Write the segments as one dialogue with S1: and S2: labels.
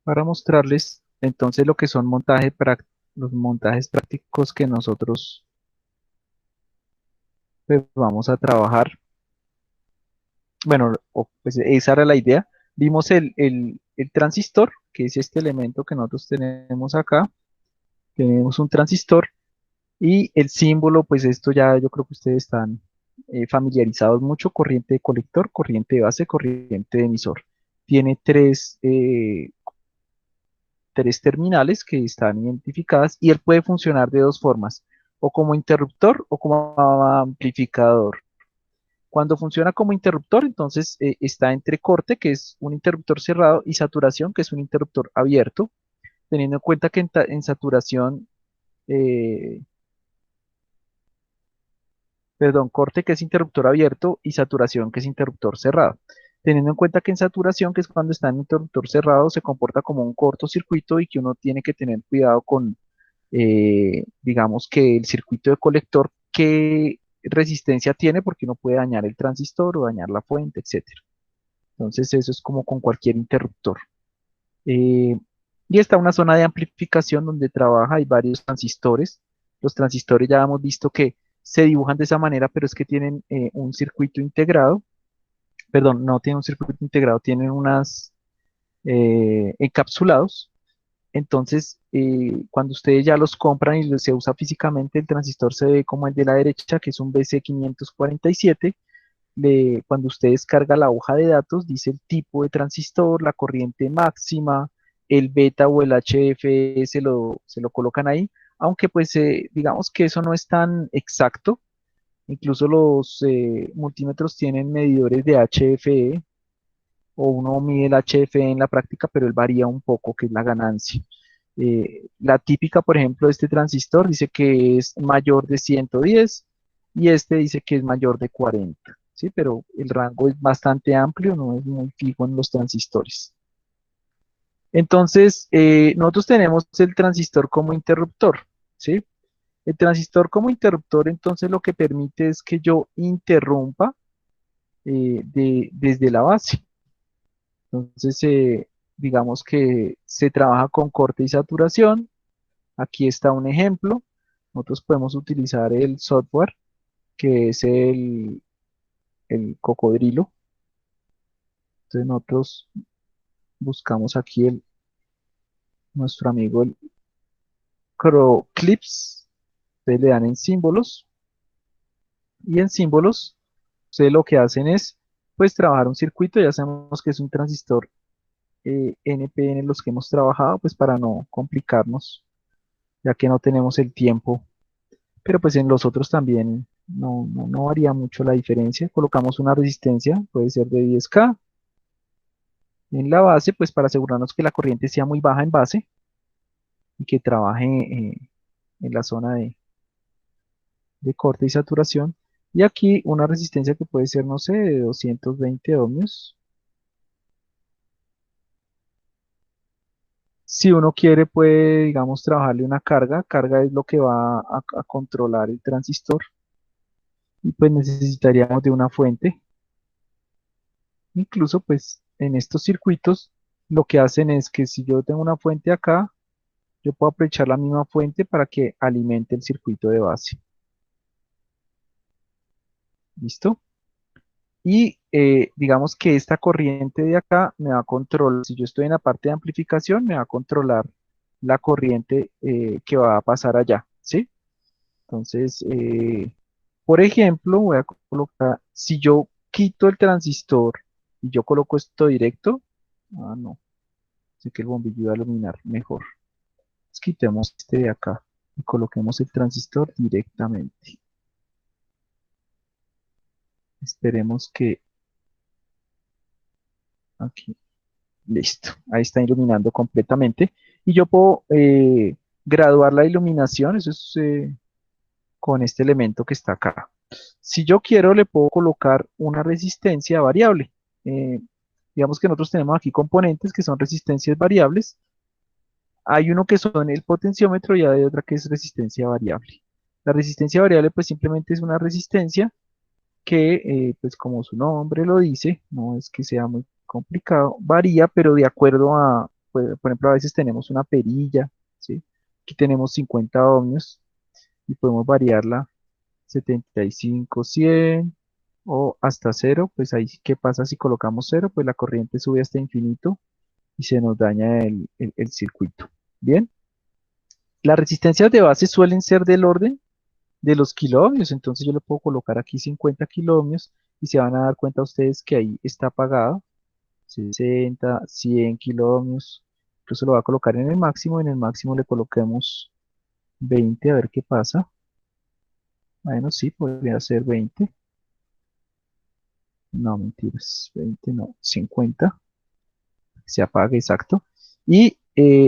S1: para mostrarles entonces lo que son los montajes prácticos que nosotros pues, vamos a trabajar. Bueno, pues esa era la idea. Vimos el transistor, que es este elemento que nosotros tenemos acá. Tenemos un transistor y el símbolo, pues esto ya yo creo que ustedes están familiarizados mucho, corriente de colector, corriente de base, corriente de emisor. Tiene tres terminales que están identificadas y él puede funcionar de dos formas, o como interruptor o como amplificador. Cuando funciona como interruptor, entonces está entre corte, que es un interruptor cerrado, y saturación, que es un interruptor abierto, teniendo en cuenta que en saturación, eh, perdón, corte, que es interruptor abierto, y saturación, que es interruptor cerrado. Teniendo en cuenta que en saturación, que es cuando está en interruptor cerrado, se comporta como un cortocircuito y que uno tiene que tener cuidado con digamos que el circuito de colector, qué resistencia tiene, porque uno puede dañar el transistor o dañar la fuente, etcétera. Entonces eso es como con cualquier interruptor. Eh, y está una zona de amplificación donde trabaja, hay varios transistores. Los transistores ya hemos visto que se dibujan de esa manera, pero es que tienen un circuito integrado, perdón, no tienen un circuito integrado, tienen unas encapsulados. Entonces, cuando ustedes ya los compran y se usa físicamente, el transistor se ve como el de la derecha, que es un BC547. Cuando usted descarga la hoja de datos, dice el tipo de transistor, la corriente máxima, el beta o el HF se lo colocan ahí, aunque pues digamos que eso no es tan exacto. Incluso los multímetros tienen medidores de HFE, o uno mide el HF en la práctica, pero él varía un poco, que es la ganancia. La típica, por ejemplo, de este transistor dice que es mayor de 110 y este dice que es mayor de 40, ¿sí? Pero el rango es bastante amplio, no es muy fijo en los transistores. Entonces, nosotros tenemos el transistor como interruptor, ¿sí? El transistor como interruptor, entonces lo que permite es que yo interrumpa desde la base. Entonces, digamos que se trabaja con corte y saturación. Aquí está un ejemplo. Nosotros podemos utilizar el software, que es el cocodrilo. Entonces, nosotros buscamos aquí nuestro amigo el CrowClips. Ustedes le dan en símbolos y en símbolos, ustedes lo que hacen es, pues, trabajar un circuito. Ya sabemos que es un transistor NPN los que hemos trabajado, pues, para no complicarnos, ya que no tenemos el tiempo. Pero pues en los otros también no varía mucho la diferencia. Colocamos una resistencia, puede ser de 10K en la base, pues para asegurarnos que la corriente sea muy baja en base y que trabaje en la zona de corte y saturación. Y aquí una resistencia que puede ser, no sé, de 220 ohmios. Si uno quiere, puede, digamos, trabajarle una carga. Carga es lo que va a controlar el transistor. Y pues necesitaríamos de una fuente. Incluso pues en estos circuitos lo que hacen es que si yo tengo una fuente acá, yo puedo aprovechar la misma fuente para que alimente el circuito de base. ¿Listo? Y digamos que esta corriente de acá me va a controlar, si yo estoy en la parte de amplificación, me va a controlar la corriente que va a pasar allá, ¿sí? Entonces, por ejemplo, voy a colocar, si yo quito el transistor y yo coloco esto directo, no, así que el bombillo va a iluminar mejor. Pues quitemos este de acá y coloquemos el transistor directamente. Esperemos que aquí, listo, ahí está iluminando completamente. Y yo puedo graduar la iluminación, eso es con este elemento que está acá. Si yo quiero, le puedo colocar una resistencia variable. Eh, digamos que nosotros tenemos aquí componentes que son resistencias variables. Hay uno que son el potenciómetro y hay otra que es resistencia variable. La resistencia variable pues simplemente es una resistencia que, pues como su nombre lo dice, no es que sea muy complicado, varía, pero de acuerdo a por ejemplo, a veces tenemos una perilla, ¿sí? Aquí tenemos 50 ohmios y podemos variarla 75, 100 o hasta cero. Pues ahí, ¿qué pasa si colocamos cero? Pues la corriente sube hasta infinito y se nos daña el circuito. Bien, las resistencias de base suelen ser del orden de los kiloohmios, entonces yo le puedo colocar aquí 50 kiloohmios y se van a dar cuenta ustedes que ahí está apagado, 60, 100 kiloohmios, incluso lo voy a colocar en el máximo le coloquemos 20, a ver qué pasa. Bueno, sí, podría ser 20, no, mentiras, 20 no, 50, se apaga, exacto, y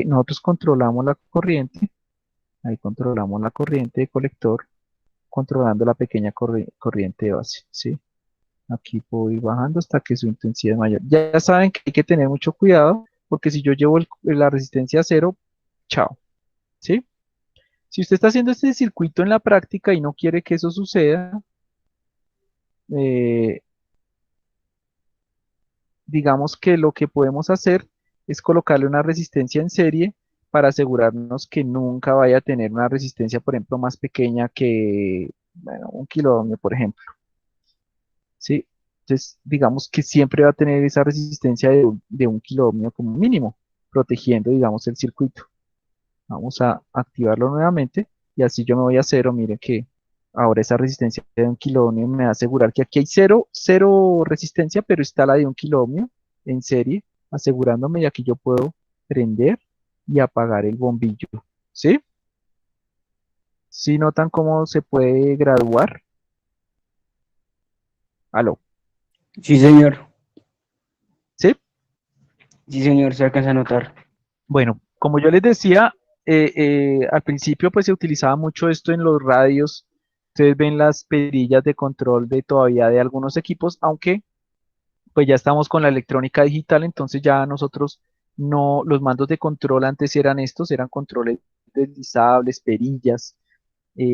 S1: nosotros controlamos la corriente, ahí controlamos la corriente de colector, controlando la pequeña corriente de base, ¿sí? Aquí puedo ir bajando hasta que su intensidad es mayor. Ya saben que hay que tener mucho cuidado, porque si yo llevo la resistencia a cero, chao, ¿sí? Si usted está haciendo este circuito en la práctica y no quiere que eso suceda, eh, digamos que lo que podemos hacer es colocarle una resistencia en serie para asegurarnos que nunca vaya a tener una resistencia, por ejemplo, más pequeña que, bueno, 1 kiloohmio, por ejemplo. ¿Sí? Entonces, digamos que siempre va a tener esa resistencia de 1 kiloohmio como mínimo, protegiendo, digamos, el circuito. Vamos a activarlo nuevamente y así yo me voy a cero. Mire que ahora esa resistencia de 1 kiloohmio me va a asegurar que aquí hay cero resistencia, pero está la de 1 kiloohmio en serie, asegurándome y aquí yo puedo prender y apagar el bombillo. ¿Sí? ¿Sí notan cómo se puede graduar? ¿Aló?
S2: Sí, señor.
S1: ¿Sí?
S2: Sí, señor, se alcanza a notar.
S1: Bueno, como yo les decía, al principio pues se utilizaba mucho esto en los radios. Ustedes ven las perillas de control de todavía de algunos equipos, aunque pues ya estamos con la electrónica digital, entonces ya nosotros no, los mandos de control antes eran estos, eran controles deslizables, perillas,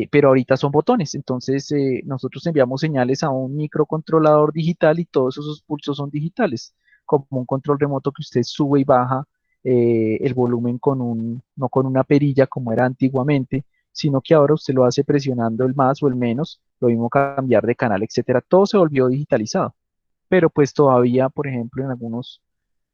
S1: pero ahorita son botones, entonces nosotros enviamos señales a un microcontrolador digital y todos esos pulsos son digitales, como un control remoto que usted sube y baja el volumen no con una perilla como era antiguamente, sino que ahora usted lo hace presionando el más o el menos, lo mismo cambiar de canal, etcétera, todo se volvió digitalizado, pero pues todavía, por ejemplo, en algunos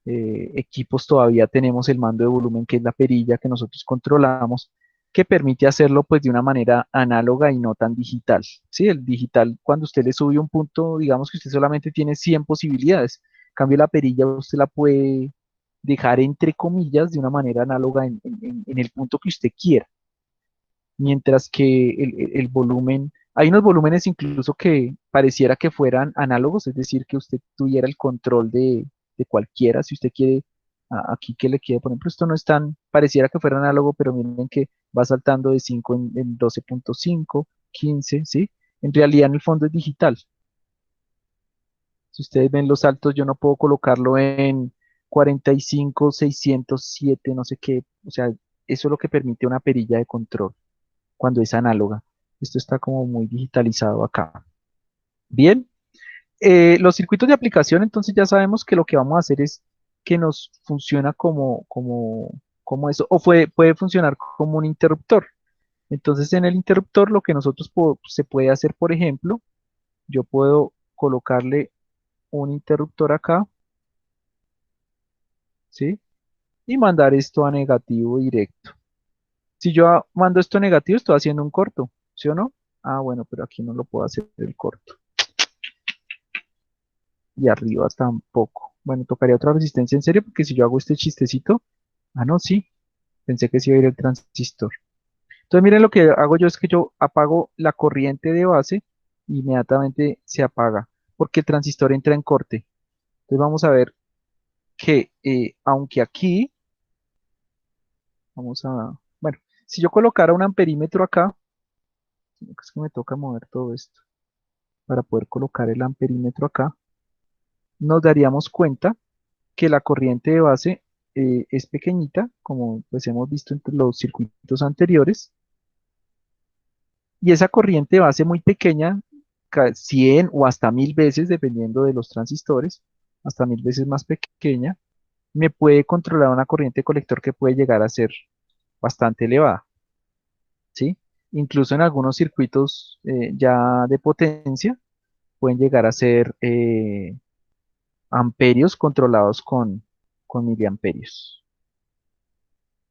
S1: equipos todavía tenemos el mando de volumen, que es la perilla que nosotros controlamos, que permite hacerlo pues de una manera análoga y no tan digital. Sí, el digital, cuando usted le sube un punto, digamos que usted solamente tiene 100 posibilidades. En cambio, la perilla usted la puede dejar entre comillas de una manera análoga en el punto que usted quiera. Mientras que el volumen, hay unos volúmenes incluso que pareciera que fueran análogos, es decir, que usted tuviera el control de cualquiera, si usted quiere, aquí que le quede, por ejemplo, esto no es tan, pareciera que fuera análogo, pero miren que va saltando de 5 en 12.5, 15, ¿sí? En realidad en el fondo es digital. Si ustedes ven los saltos, yo no puedo colocarlo en 45, 607, no sé qué, o sea, eso es lo que permite una perilla de control cuando es análoga. Esto está como muy digitalizado acá. Bien, los circuitos de aplicación, entonces ya sabemos que lo que vamos a hacer es que nos funciona como eso, o puede funcionar como un interruptor. Entonces en el interruptor lo que nosotros se puede hacer, por ejemplo, yo puedo colocarle un interruptor acá, ¿sí? Y mandar esto a negativo directo. Si yo mando esto a negativo, estoy haciendo un corto, ¿sí o no? Ah, bueno, pero aquí no lo puedo hacer el corto. Y arriba tampoco. Bueno, tocaría otra resistencia en serio, porque si yo hago este chistecito, no, sí, pensé que sí iba a ir el transistor. Entonces, miren lo que hago yo es que yo apago la corriente de base, inmediatamente se apaga, porque el transistor entra en corte. Entonces, vamos a ver que, aunque aquí, bueno, si yo colocara un amperímetro acá, es que me toca mover todo esto para poder colocar el amperímetro acá, nos daríamos cuenta que la corriente de base es pequeñita, como pues hemos visto en los circuitos anteriores, y esa corriente de base muy pequeña, 100 o hasta 1000 veces, dependiendo de los transistores, hasta 1000 veces más pequeña, me puede controlar una corriente de colector que puede llegar a ser bastante elevada, ¿sí? Incluso en algunos circuitos ya de potencia pueden llegar a ser amperios controlados con miliamperios,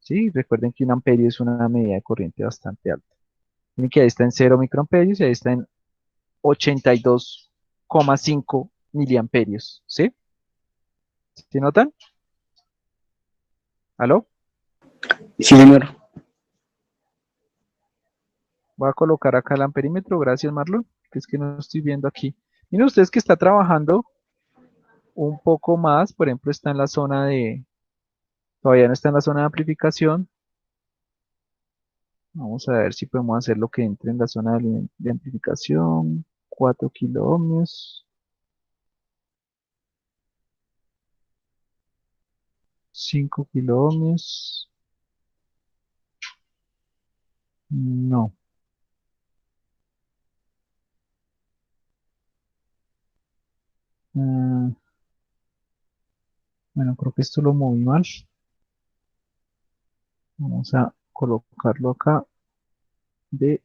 S1: ¿sí? Recuerden que un amperio es una medida de corriente bastante alta. Miren que ahí está en 0 microamperios y ahí está en 82,5 miliamperios, ¿sí? ¿Sí notan? ¿Aló?
S2: Sí, señor.
S1: Voy a colocar acá el amperímetro, gracias Marlon, que es que no estoy viendo aquí. Miren ustedes que está trabajando un poco más, por ejemplo, está en la zona de, todavía no está en la zona de amplificación. Vamos a ver si podemos hacer lo que entre en la zona de amplificación. 4 kiloohmios, 5 kiloohmios. No. Ah, bueno, creo que esto lo moví mal. Vamos a colocarlo acá de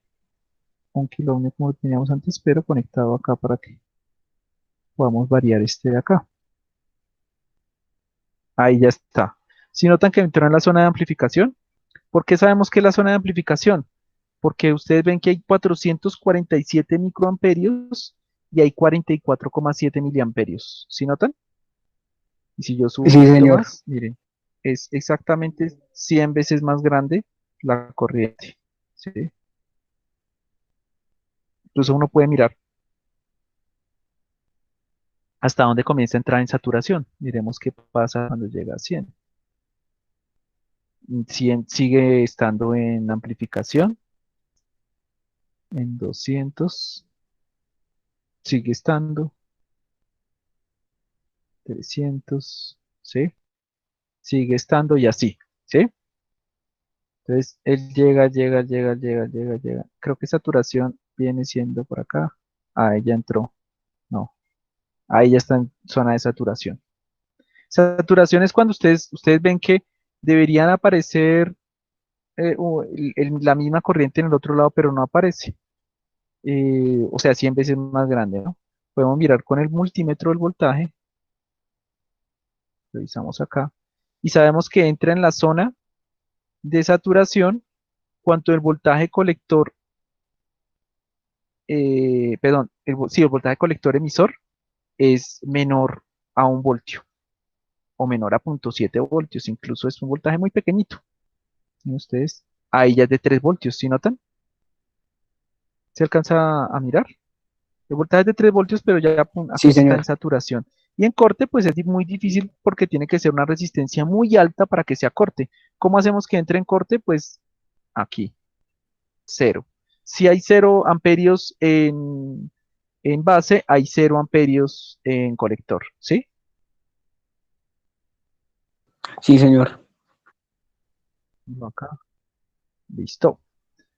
S1: 1 kiloohmio como teníamos antes, pero conectado acá para que podamos variar este de acá. Ahí ya está. Si notan que entró en la zona de amplificación, ¿por qué sabemos que es la zona de amplificación? Porque ustedes ven que hay 447 microamperios y hay 44,7 miliamperios. ¿Sí notan? Y si yo subo un
S2: Sí,
S1: poquito
S2: señor.
S1: más, miren, es exactamente 100 veces más grande la corriente. ¿Sí? Incluso uno puede mirar hasta dónde comienza a entrar en saturación. Miremos qué pasa cuando llega a 100. 100 sigue estando en amplificación, en 200 sigue estando, 300, ¿sí? Sigue estando y así, ¿sí? Entonces, él llega. Creo que saturación viene siendo por acá. Ahí ya entró. No, ahí ya está en zona de saturación. Saturación es cuando ustedes ven que deberían aparecer la misma corriente en el otro lado, pero no aparece. O sea, 100 veces más grande, ¿no? Podemos mirar con el multímetro del voltaje. Revisamos acá. Y sabemos que entra en la zona de saturación cuando el voltaje colector, perdón, sí, el voltaje colector emisor es menor a 1 voltio o menor a 0,7 voltios, incluso es un voltaje muy pequeñito. ¿Ven ustedes? Ahí ya es de 3 voltios, ¿sí notan? ¿Se alcanza a mirar? El voltaje es de 3 voltios, pero ya
S2: Sí,
S1: aquí está en
S2: señor.
S1: saturación. Y en corte, pues es muy difícil porque tiene que ser una resistencia muy alta para que sea corte. ¿Cómo hacemos que entre en corte? Pues aquí, cero. Si hay 0 amperios en base, hay 0 amperios en colector, ¿sí?
S2: Sí, señor.
S1: Acá, listo.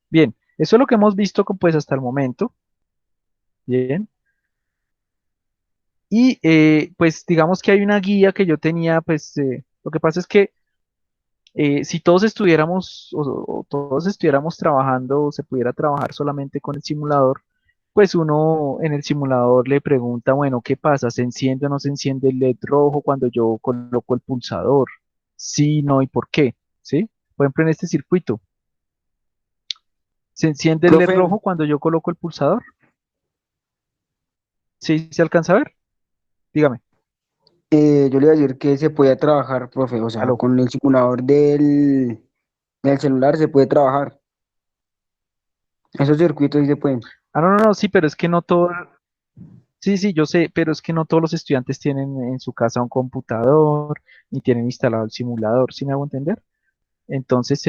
S1: Bien, eso es lo que hemos visto pues hasta el momento. Bien. Y pues digamos que hay una guía que yo tenía, pues lo que pasa es que si todos estuviéramos o todos estuviéramos trabajando o se pudiera trabajar solamente con el simulador, pues uno en el simulador le pregunta, bueno, ¿qué pasa? ¿Se enciende o no se enciende el LED rojo cuando yo coloco el pulsador? Sí, no y por qué, ¿sí? Por ejemplo, en este circuito, ¿se enciende el LED
S2: Profe,
S1: rojo cuando yo coloco el pulsador? ¿Sí se alcanza a ver? Dígame,
S2: yo le iba a decir que se puede trabajar, profe, o sea,
S1: aló.
S2: con el simulador del celular se puede trabajar. Esos circuitos sí se pueden.
S1: Ah, no, no, no, sí, pero es que no todo, sí, sí, yo sé, pero es que no todos los estudiantes tienen en su casa un computador ni tienen instalado el simulador, ¿sí me hago entender? Entonces,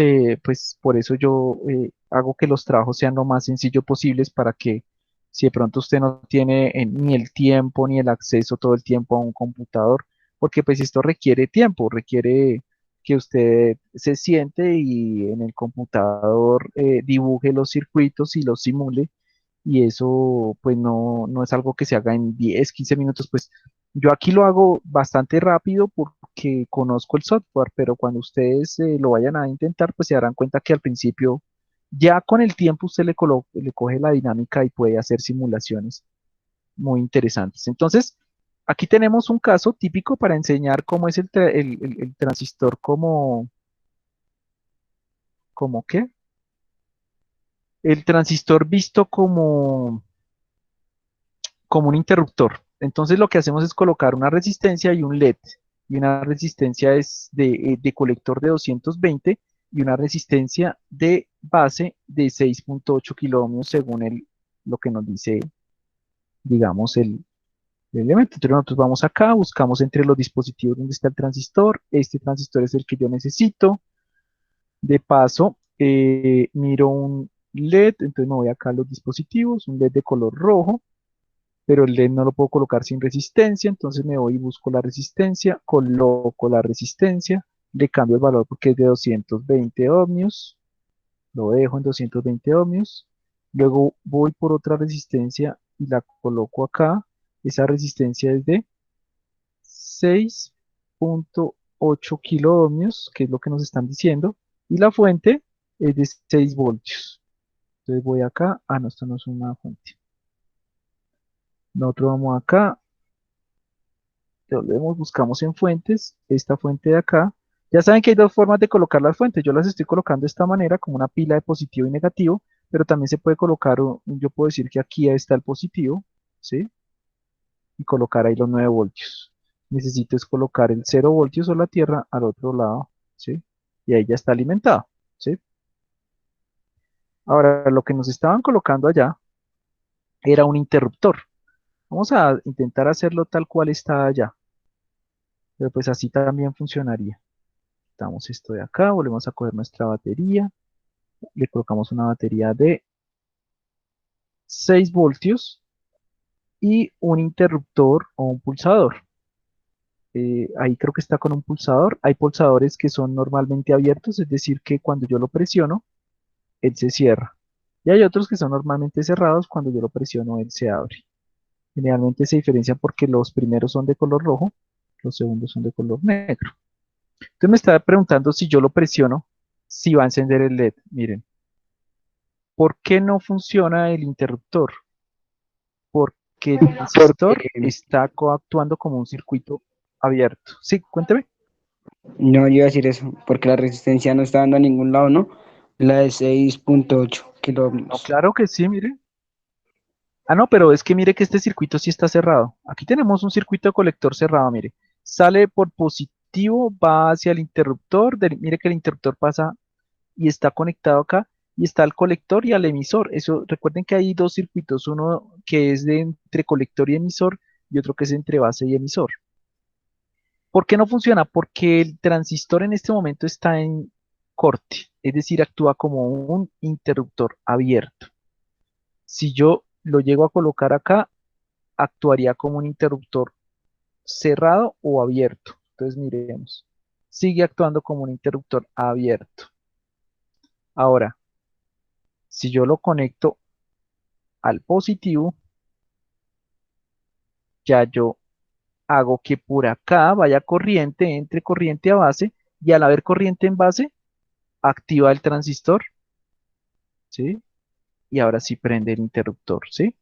S1: pues por eso yo hago que los trabajos sean lo más sencillo posibles para que si de pronto usted no tiene ni el tiempo ni el acceso todo el tiempo a un computador, porque pues esto requiere tiempo, requiere que usted se siente y en el computador dibuje los circuitos y los simule y eso pues no es algo que se haga en 10 15 minutos, pues Yo aquí lo hago bastante rápido porque conozco el software, pero cuando ustedes lo vayan a intentar, pues se darán cuenta que al principio, ya con el tiempo usted le coge la dinámica y puede hacer simulaciones muy interesantes. Entonces, aquí tenemos un caso típico para enseñar cómo es el transistor como qué. El transistor visto como un interruptor. Entonces lo que hacemos es colocar una resistencia y un LED. Y una resistencia es de colector de 220 y una resistencia de base de 6.8 kiloohmios según lo que nos dice, digamos, el elemento. Entonces nosotros vamos acá, buscamos entre los dispositivos donde está el transistor. Este transistor es el que yo necesito. De paso, miro un LED, entonces me voy acá a los dispositivos, un LED de color rojo, pero el LED no lo puedo colocar sin resistencia, entonces me voy y busco la resistencia, coloco la resistencia, le cambio el valor porque es de 220 ohmios, lo dejo en 220 ohmios, luego voy por otra resistencia y la coloco acá, esa resistencia es de 6.8 kiloohmios, que es lo que nos están diciendo, y la fuente es de 6 voltios. Entonces voy acá, no, esto no es una fuente. Nosotros vamos acá, volvemos, buscamos en fuentes, esta fuente de acá. Ya saben que hay dos formas de colocar las fuentes. Yo las estoy colocando de esta manera, como una pila de positivo y negativo, pero también se puede colocar, yo puedo decir que aquí está el positivo, ¿sí? Y colocar ahí los 9 voltios. Necesito es colocar el 0 voltios o la tierra al otro lado, ¿sí? Y ahí ya está alimentado, ¿sí? Ahora, lo que nos estaban colocando allá era un interruptor. Vamos a intentar hacerlo tal cual está allá, pero pues así también funcionaría. Quitamos esto de acá, volvemos a coger nuestra batería, le colocamos una batería de 6 voltios y un interruptor o un pulsador. Ahí creo que está con un pulsador. Hay pulsadores que son normalmente abiertos, es decir, que cuando yo lo presiono, él se cierra. Y hay otros que son normalmente cerrados, cuando yo lo presiono, él se abre. Generalmente se diferencian porque los primeros son de color rojo, los segundos son de color negro. Entonces me estaba preguntando si yo lo presiono, si va a encender el LED. Miren, ¿por qué no funciona el interruptor? Porque el transistor
S2: Porque
S1: está coactuando como un circuito abierto. Sí, cuénteme.
S2: no yo iba a decir eso, porque la resistencia no está dando a ningún lado, ¿no? La de 6.8
S1: No,
S2: kiloohmios.
S1: claro que sí, mire. No, pero es que mire que este circuito sí está cerrado. Aquí tenemos un circuito de colector cerrado, mire. Sale por positivo, va hacia el interruptor, mire que el interruptor pasa y está conectado acá, y está el colector y al emisor. Eso, recuerden que hay dos circuitos, uno que es de entre colector y emisor, y otro que es entre base y emisor. ¿Por qué no funciona? Porque el transistor en este momento está en corte, es decir, actúa como un interruptor abierto. Si yo lo llego a colocar acá, actuaría como un interruptor cerrado o abierto. Entonces miremos. Sigue actuando como un interruptor abierto. Ahora, si yo lo conecto al positivo, ya yo hago que por acá vaya corriente, entre corriente a base, y al haber corriente en base, activa el transistor, ¿sí? Y ahora sí prende el interruptor, ¿sí?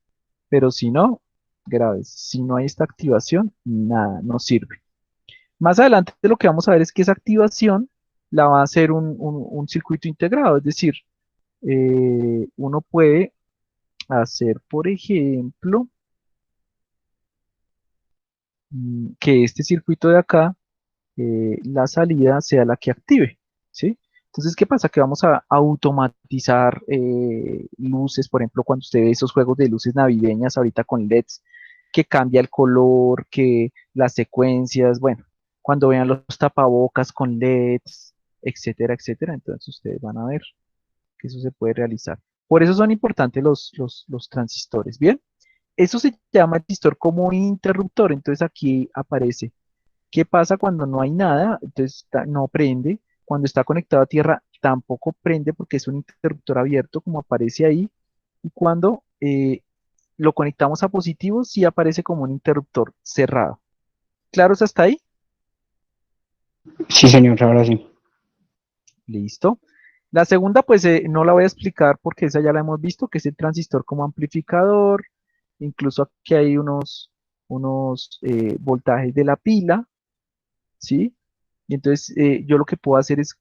S1: Pero si no, graves, si no hay esta activación, nada, no sirve. Más adelante lo que vamos a ver es que esa activación la va a hacer un circuito integrado, es decir, uno puede hacer, por ejemplo, que este circuito de acá, la salida sea la que active, ¿sí? Entonces, ¿qué pasa? Que vamos a automatizar luces, por ejemplo, cuando usted ve esos juegos de luces navideñas ahorita con LEDs, que cambia el color, que las secuencias, bueno, cuando vean los tapabocas con LEDs, etcétera, etcétera, entonces ustedes van a ver que eso se puede realizar. Por eso son importantes los transistores, ¿bien? Eso se llama transistor como interruptor, entonces aquí aparece. ¿Qué pasa cuando no hay nada? Entonces no prende. Cuando está conectado a tierra tampoco prende porque es un interruptor abierto como aparece ahí. Y cuando lo conectamos a positivo sí aparece como un interruptor cerrado. ¿Claros hasta ahí?
S2: Sí, señor, ahora sí.
S1: Listo. La segunda, pues no la voy a explicar porque esa ya la hemos visto, que es el transistor como amplificador. Incluso aquí hay unos voltajes de la pila, ¿sí? Y entonces yo lo que puedo hacer es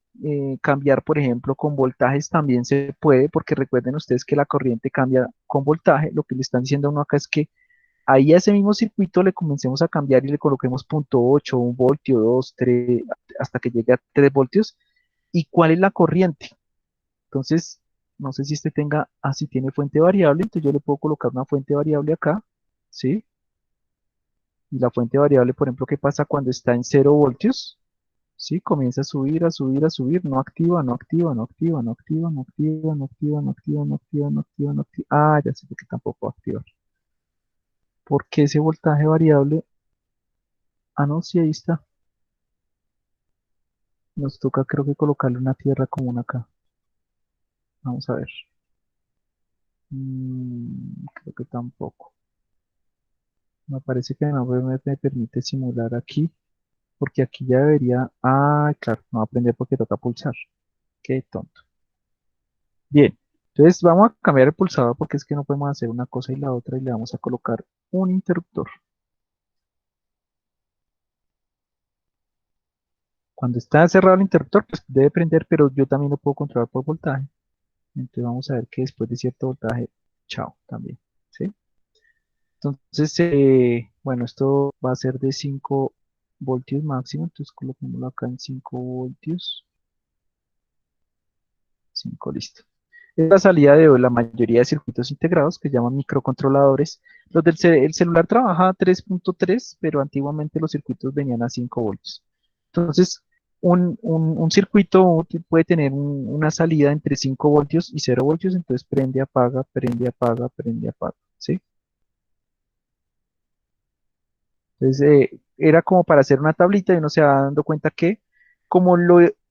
S1: cambiar, por ejemplo, con voltajes también se puede, porque recuerden ustedes que la corriente cambia con voltaje. Lo que le están diciendo a uno acá es que ahí a ese mismo circuito le comencemos a cambiar y le coloquemos punto 8, 1 voltio, 2, 3, hasta que llegue a 3 voltios. ¿Y cuál es la corriente? Entonces, no sé si este tenga, si tiene fuente variable, entonces yo le puedo colocar una fuente variable acá, ¿sí? Y la fuente variable, por ejemplo, ¿qué pasa cuando está en 0 voltios? ¿Sí? Comienza a subir, a subir, a subir, no activa, no activa, no activa, no activa, no activa, no activa, no activa, no activa, no activa, no activa. Ah, ya sé por qué tampoco va a activar. Porque ese voltaje variable, no, sí, ahí está. Nos toca, creo que colocarle una tierra común acá. Vamos a ver. Creo que tampoco. Me parece que no me permite simular aquí, porque aquí ya debería. Ah, claro, no va a aprender porque toca pulsar. Qué tonto. Bien, entonces vamos a cambiar el pulsador porque es que no podemos hacer una cosa y la otra y le vamos a colocar un interruptor. Cuando está cerrado el interruptor, pues debe prender, pero yo también lo puedo controlar por voltaje. Entonces vamos a ver que después de cierto voltaje, chao, también. ¿Sí? Entonces, bueno, esto va a ser de 5 voltios máximo, entonces coloquémoslo acá en 5 voltios. 5 listo. Es la salida de la mayoría de circuitos integrados que se llaman microcontroladores. El celular trabaja a 3.3, pero antiguamente los circuitos venían a 5 voltios. Entonces, un circuito puede tener una salida entre 5 voltios y 0 voltios, entonces prende, apaga, prende, apaga, prende, apaga. ¿Sí? Entonces, era como para hacer una tablita y uno se va dando cuenta que como,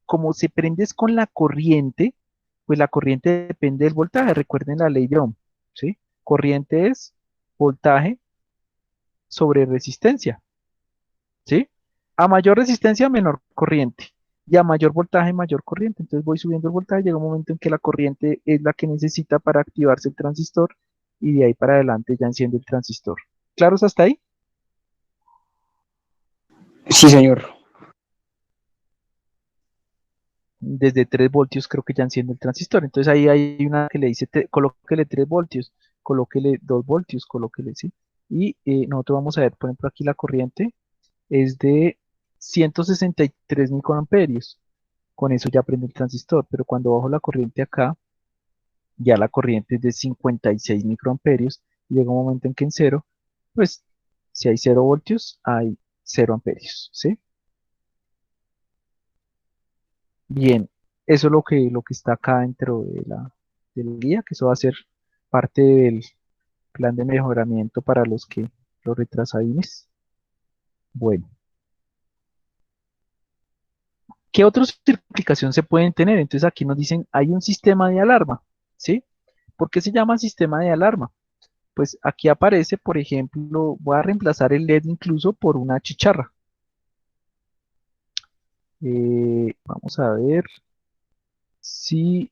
S1: como se prende es con la corriente, pues la corriente depende del voltaje. Recuerden la ley de Ohm, ¿sí? Corriente es voltaje sobre resistencia, ¿sí? A mayor resistencia, menor corriente. Y a mayor voltaje, mayor corriente. Entonces voy subiendo el voltaje, llega un momento en que la corriente es la que necesita para activarse el transistor y de ahí para adelante ya enciende el transistor. ¿Claros hasta ahí?
S2: Sí, señor.
S1: Desde 3 voltios creo que ya enciende el transistor. Entonces ahí hay una que le dice, colóquele 3 voltios, colóquele 2 voltios, colóquele, ¿sí? Y nosotros vamos a ver, por ejemplo, aquí la corriente es de 163 microamperios. Con eso ya prende el transistor, pero cuando bajo la corriente acá, ya la corriente es de 56 microamperios. Y llega un momento en que en cero, pues si hay 0 voltios, hay 0 amperios, ¿sí? Bien, eso es lo que está acá dentro del guía, que eso va a ser parte del plan de mejoramiento para los retrasadines. Bueno, ¿qué otras aplicaciones se pueden tener? Entonces aquí nos dicen, hay un sistema de alarma, ¿sí? ¿Por qué se llama sistema de alarma? Pues aquí aparece, por ejemplo, voy a reemplazar el LED incluso por una chicharra. Vamos a ver si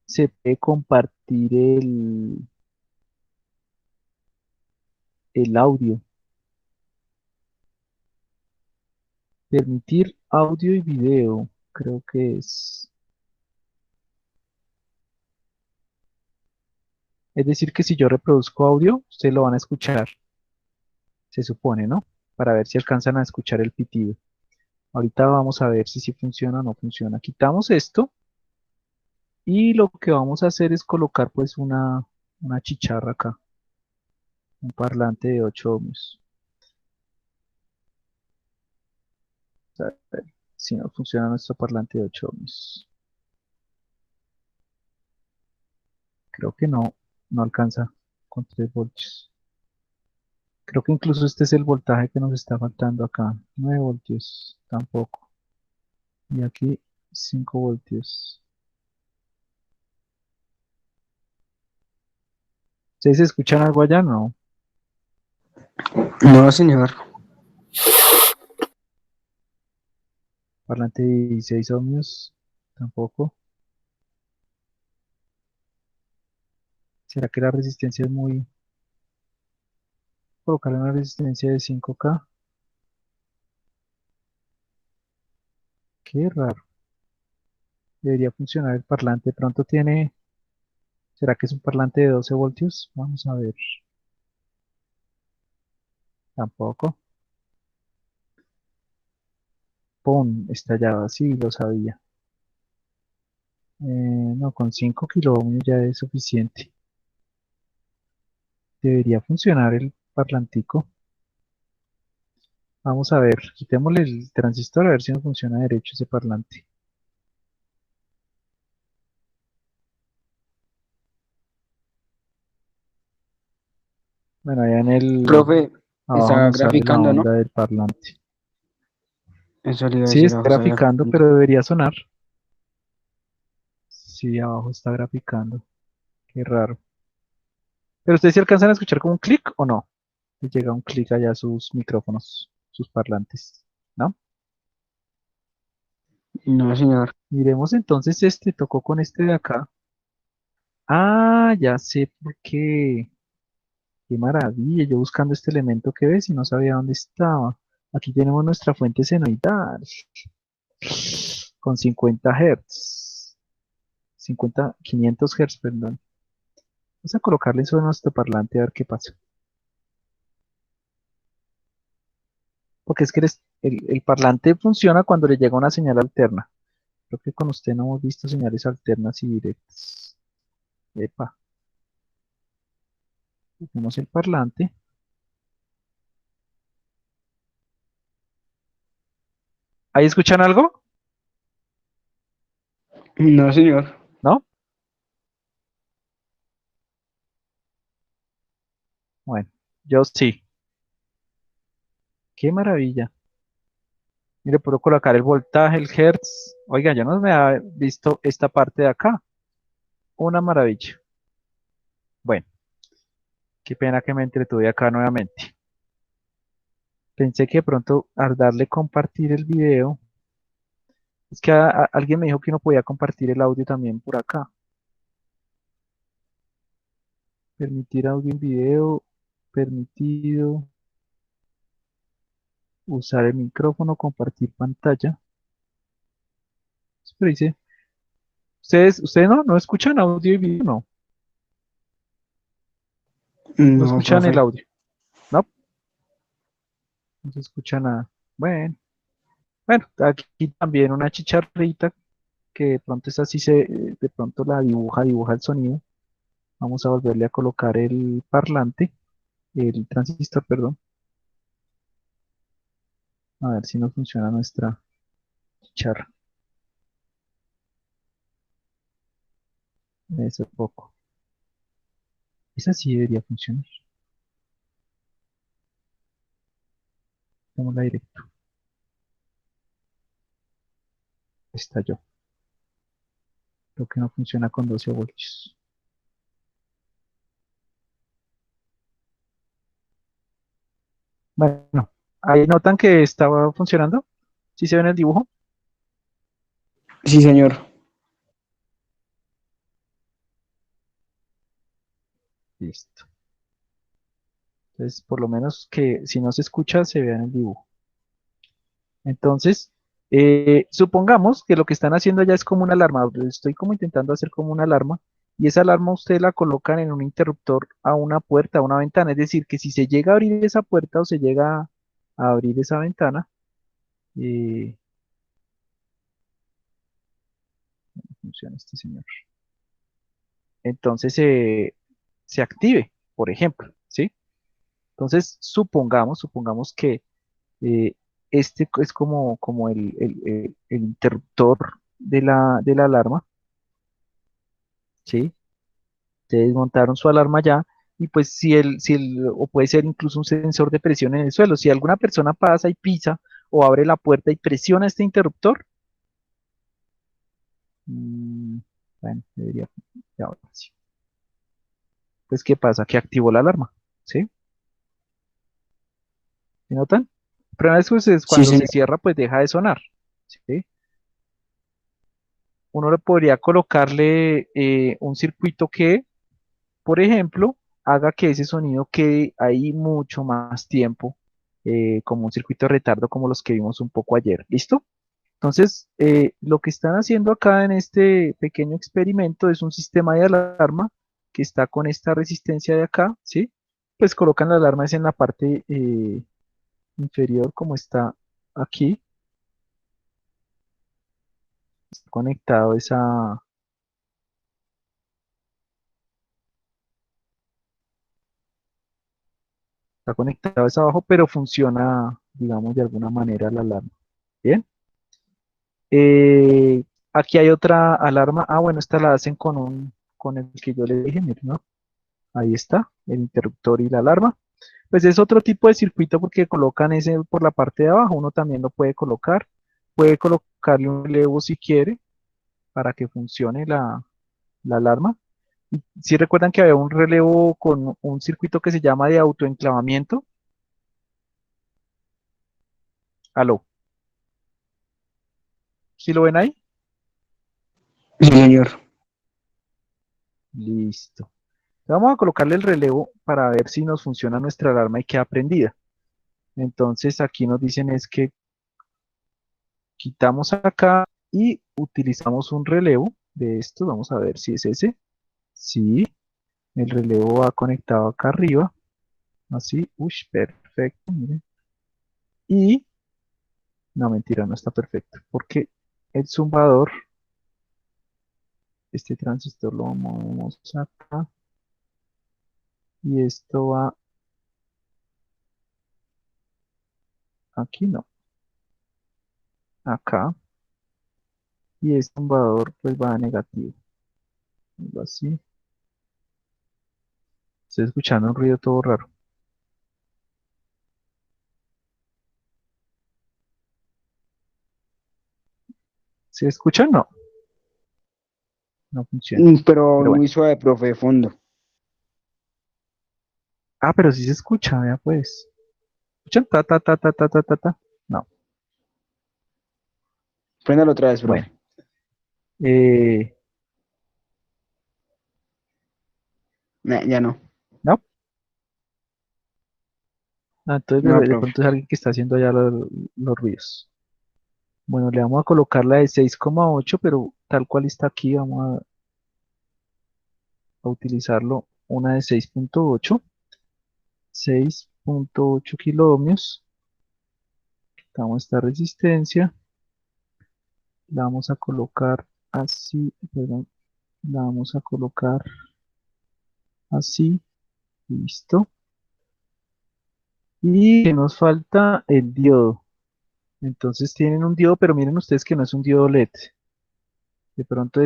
S1: se puede compartir el audio. Permitir audio y video, creo que es. Es decir, que si yo reproduzco audio, ustedes lo van a escuchar, se supone, ¿no? Para ver si alcanzan a escuchar el pitido. Ahorita vamos a ver si sí funciona o no funciona. Quitamos esto y lo que vamos a hacer es colocar pues una chicharra acá, un parlante de 8 ohmios. A ver si no funciona nuestro parlante de 8 ohmios. Creo que no alcanza con 3 voltios. Creo que incluso este es el voltaje que nos está faltando acá. 9 voltios, tampoco. Y aquí 5 voltios. ¿Ustedes escuchan algo allá? No.
S2: No, señor.
S1: Parlante de 16 ohmios, tampoco. ¿Será que la resistencia es muy... Colocarle una resistencia de 5K? Qué raro. Debería funcionar el parlante. De pronto tiene... ¿Será que es un parlante de 12 voltios? Vamos a ver. Tampoco. ¡Pum! Estallaba. Sí, lo sabía. No, con 5 kilo ohmios ya es suficiente. Debería funcionar el parlantico. Vamos a ver. Quitémosle el transistor a ver si nos funciona derecho ese parlante. Bueno, allá en el...
S2: Profe,
S1: Abajo
S2: está
S1: nos sale la
S2: graficando, ¿no?
S1: onda del parlante.
S2: Eso le iba a
S1: Sí,
S2: decir,
S1: está
S2: abajo está
S1: graficando,
S2: graficando.
S1: pero debería sonar. Sí, abajo está graficando. Qué raro. ¿Pero ustedes sí alcanzan a escuchar como un clic o no? Les llega un clic allá a sus micrófonos, sus parlantes, ¿no?
S2: No, señor.
S1: Miremos entonces este, tocó con este de acá. Ah, ya sé por qué. Qué maravilla. Yo buscando este elemento que ves y no sabía dónde estaba. Aquí tenemos nuestra fuente senoidal con 50 Hz. 500 Hz, perdón. Vamos a colocarle eso en nuestro parlante a ver qué pasa. Porque es que el parlante funciona cuando le llega una señal alterna. Creo que con usted no hemos visto señales alternas y directas. Epa, tenemos el parlante. ¿Ahí escuchan algo?
S2: No, señor.
S1: ¿No? Bueno, yo sí. Qué maravilla. Mire, puedo colocar el voltaje, el hertz. Oiga, yo no me había visto esta parte de acá. Una maravilla. Bueno, qué pena que me entretuve acá nuevamente. Pensé que de pronto al darle compartir el video, es que alguien me dijo que uno podía compartir el audio también por acá. Permitir audio en video, permitido, usar el micrófono, compartir pantalla. Pero dice, ustedes no escuchan audio y video, no
S2: No,
S1: escuchan el
S2: profe.
S1: audio, no, no se escucha nada. Bueno, bueno, aquí también una chicharrita que de pronto es así, de pronto la dibuja el sonido. Vamos a volverle a colocar el parlante, el transistor, perdón, a ver si nos funciona nuestra chicharra. Ese poco. Esa sí debería funcionar. Vamos la directo. Estalló. Lo que no funciona con 12 voltios. Bueno, ahí notan que estaba funcionando. ¿Sí se ve en el dibujo?
S2: Sí, señor.
S1: Listo. Entonces, por lo menos que si no se escucha, se vea en el dibujo. Entonces, supongamos que lo que están haciendo allá es como una alarma. Estoy como intentando hacer como una alarma. Y esa alarma ustedes la colocan en un interruptor a una puerta, a una ventana. Es decir, que si se llega a abrir esa puerta o se llega a abrir esa ventana, eh, funciona este señor. Entonces se active, por ejemplo, ¿sí? Entonces, supongamos que eh, este es como el interruptor de la alarma, ¿sí? Ustedes montaron su alarma ya y pues o puede ser incluso un sensor de presión en el suelo. Si alguna persona pasa y pisa o abre la puerta y presiona este interruptor, mm, bueno, debería, ya ahora sí. Pues, ¿qué pasa? Que activó la alarma, ¿sí? ¿Sí notan? problema es que
S2: Sí,
S1: cuando se
S2: señor.
S1: cierra, pues deja de sonar, ¿sí? Uno le podría colocarle un circuito que, por ejemplo, haga que ese sonido quede ahí mucho más tiempo, como un circuito de retardo como los que vimos un poco ayer. ¿Listo? Entonces, lo que están haciendo acá en este pequeño experimento es un sistema de alarma que está con esta resistencia de acá, ¿sí? Pues colocan la alarma es en la parte inferior como está aquí, está conectado está conectado esa abajo, pero funciona, digamos, de alguna manera la alarma. Bien. Eh, Aquí hay otra alarma. Ah, bueno, esta la hacen con el que yo le dije, miren, ¿no? Ahí está, el interruptor y la alarma. Pues es otro tipo de circuito porque colocan ese por la parte de abajo. Uno también lo puede colocar. Puede colocarle un relevo si quiere para que funcione la alarma. Si recuerdan que había un relevo con un circuito que se llama de autoenclavamiento. Aló, ¿sí lo ven ahí?
S2: Sí, señor.
S1: Listo. Vamos a colocarle el relevo para ver si nos funciona nuestra alarma y queda prendida. Entonces aquí nos dicen es que quitamos acá y utilizamos un relevo de esto. Vamos a ver si es ese. Sí, el relevo va conectado acá arriba. Así, uy, perfecto, miren. Y, no, mentira, no está perfecto, porque el zumbador, este transistor lo movemos acá y esto va aquí, no, acá, y este zumbador pues va a negativo. Algo así. Estoy escuchando un ruido todo raro. ¿Se escucha? No, no funciona.
S2: Pero
S1: Pero bueno.
S2: muy suave, profe, de fondo.
S1: Ah, pero sí se escucha, vea pues. ¿Escuchan? Ta, ta, ta, ta, ta, ta, ta, ta. No.
S2: Préndalo otra vez,
S1: Bueno.
S2: profe.
S1: Eh,
S2: Ya no.
S1: no. Ah, entonces
S2: No,
S1: de
S2: profe.
S1: pronto es alguien que está haciendo ya los ruidos. Bueno, le vamos a colocar la de 6,8, pero tal cual está aquí, vamos a utilizarlo una de 6,8, 6,8 kiloohmios. Quitamos esta resistencia, la vamos a colocar así, perdón, la vamos a colocar así, listo. Y que nos falta el diodo. Entonces tienen un diodo, pero miren ustedes que no es un diodo LED. De pronto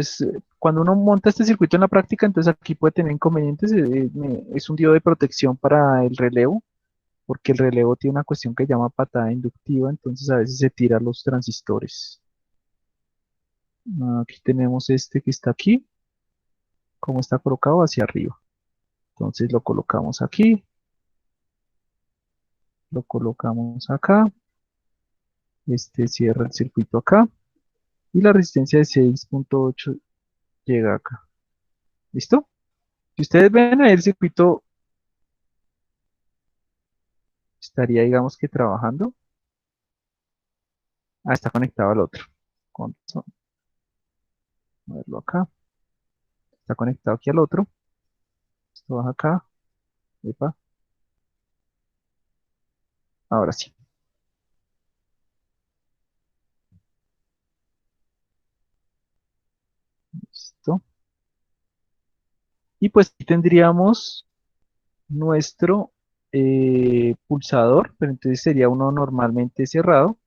S1: cuando uno monta este circuito en la práctica, entonces aquí puede tener inconvenientes. Es un diodo de protección para el relevo, porque el relevo tiene una cuestión que se llama patada inductiva, entonces a veces se tira los transistores. Aquí tenemos este que está aquí, como está colocado hacia arriba. Entonces lo colocamos aquí, lo colocamos acá, este cierra el circuito acá, y la resistencia de 6,8 llega acá. ¿Listo? Si ustedes ven ahí el circuito estaría, digamos que trabajando. Ah, está conectado al otro. Con razón. A verlo acá. Está conectado aquí al otro. Esto baja acá. Epa. Ahora sí. Listo. Y pues aquí tendríamos nuestro pulsador, pero entonces sería uno normalmente cerrado,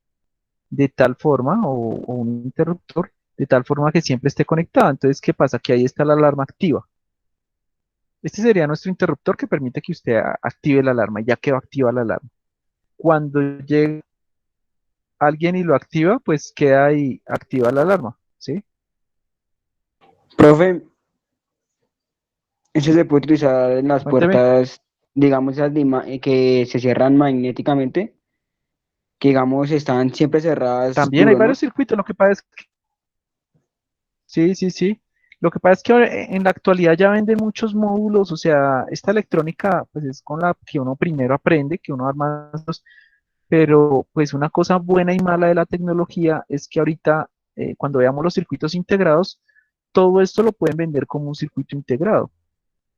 S1: de tal forma, o un interruptor, de tal forma que siempre esté conectado. Entonces, ¿qué pasa? Que ahí está la alarma activa. Este sería nuestro interruptor que permite que usted active la alarma, ya quedó activa la alarma. Cuando llegue alguien y lo activa, pues queda ahí activa la alarma, ¿sí?
S2: Profe, eso se puede utilizar en las
S1: Cuénteme.
S2: puertas, digamos, esas que se cierran magnéticamente. que digamos están siempre cerradas
S1: También hay
S2: duro, ¿no?
S1: varios circuitos, lo que pasa es que, sí, sí, sí. Lo que pasa es que ahora, en la actualidad ya venden muchos módulos, o sea, esta electrónica pues es con la que uno primero aprende, que uno arma, pero pues una cosa buena y mala de la tecnología es que ahorita cuando veamos los circuitos integrados, todo esto lo pueden vender como un circuito integrado.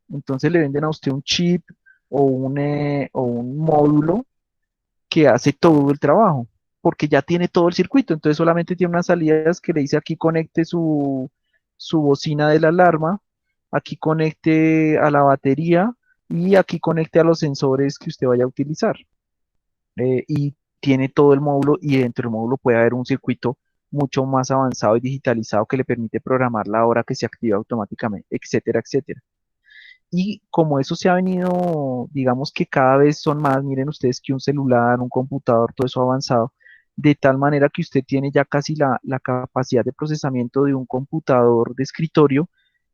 S1: Entonces le venden a usted un chip o un módulo que hace todo el trabajo, porque ya tiene todo el circuito, entonces solamente tiene unas salidas que le dice aquí conecte su bocina de la alarma, aquí conecte a la batería y aquí conecte a los sensores que usted vaya a utilizar. Y tiene todo el módulo y dentro del módulo puede haber un circuito mucho más avanzado y digitalizado que le permite programar la hora que se activa automáticamente, etcétera, etcétera. Y como eso se ha venido, digamos que cada vez son más, miren ustedes que un celular, un computador, todo eso ha avanzado, de tal manera que usted tiene ya casi la capacidad de procesamiento de un computador de escritorio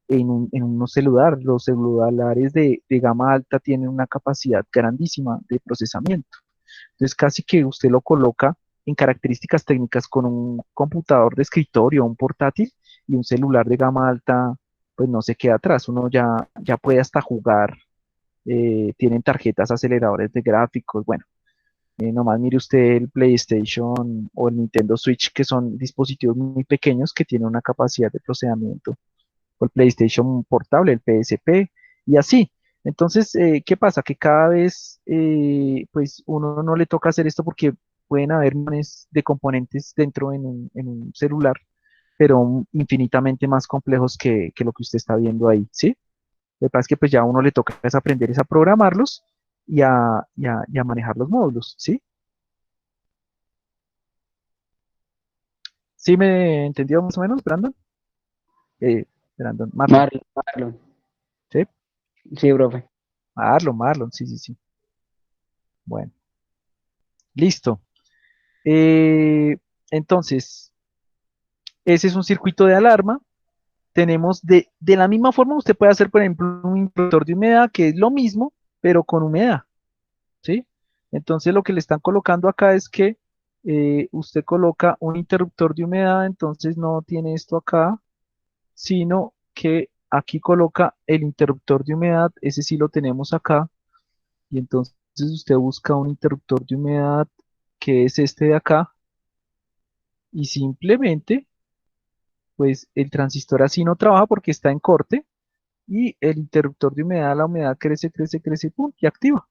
S1: en unos celulares. Los celulares de gama alta tienen una capacidad grandísima de procesamiento. Entonces casi que usted lo coloca en características técnicas con un computador de escritorio, un portátil y un celular de gama alta, pues no se queda atrás. Uno ya puede hasta jugar, tienen tarjetas aceleradores de gráficos. Bueno, nomás mire usted el PlayStation o el Nintendo Switch, que son dispositivos muy pequeños que tienen una capacidad de procesamiento, o el PlayStation portable, el PSP, y así. Entonces, ¿qué pasa? Que cada vez, pues, uno no le toca hacer esto porque pueden haber millones de componentes dentro en un celular, pero infinitamente más complejos que lo que usted está viendo ahí, ¿sí? Lo que pasa es que pues ya a uno le toca es aprender es a programarlos y a manejar los módulos, ¿sí? ¿Sí me entendió más o menos, Brandon? Eh, Marlon,
S2: Marlon, Marlon.
S1: ¿sí?
S2: Sí, profe.
S1: Marlon, sí, sí, sí. Bueno, listo. Eh, entonces, ese es un circuito de alarma. Tenemos de la misma forma, usted puede hacer, por ejemplo, un interruptor de humedad, que es lo mismo, pero con humedad, ¿sí? Entonces, lo que le están colocando acá es que usted coloca un interruptor de humedad, entonces no tiene esto acá, sino que aquí coloca el interruptor de humedad, ese sí lo tenemos acá, y entonces usted busca un interruptor de humedad que es este de acá, y simplemente pues el transistor así no trabaja porque está en corte y el interruptor de humedad, la humedad crece, crece, crece, pum, y activa,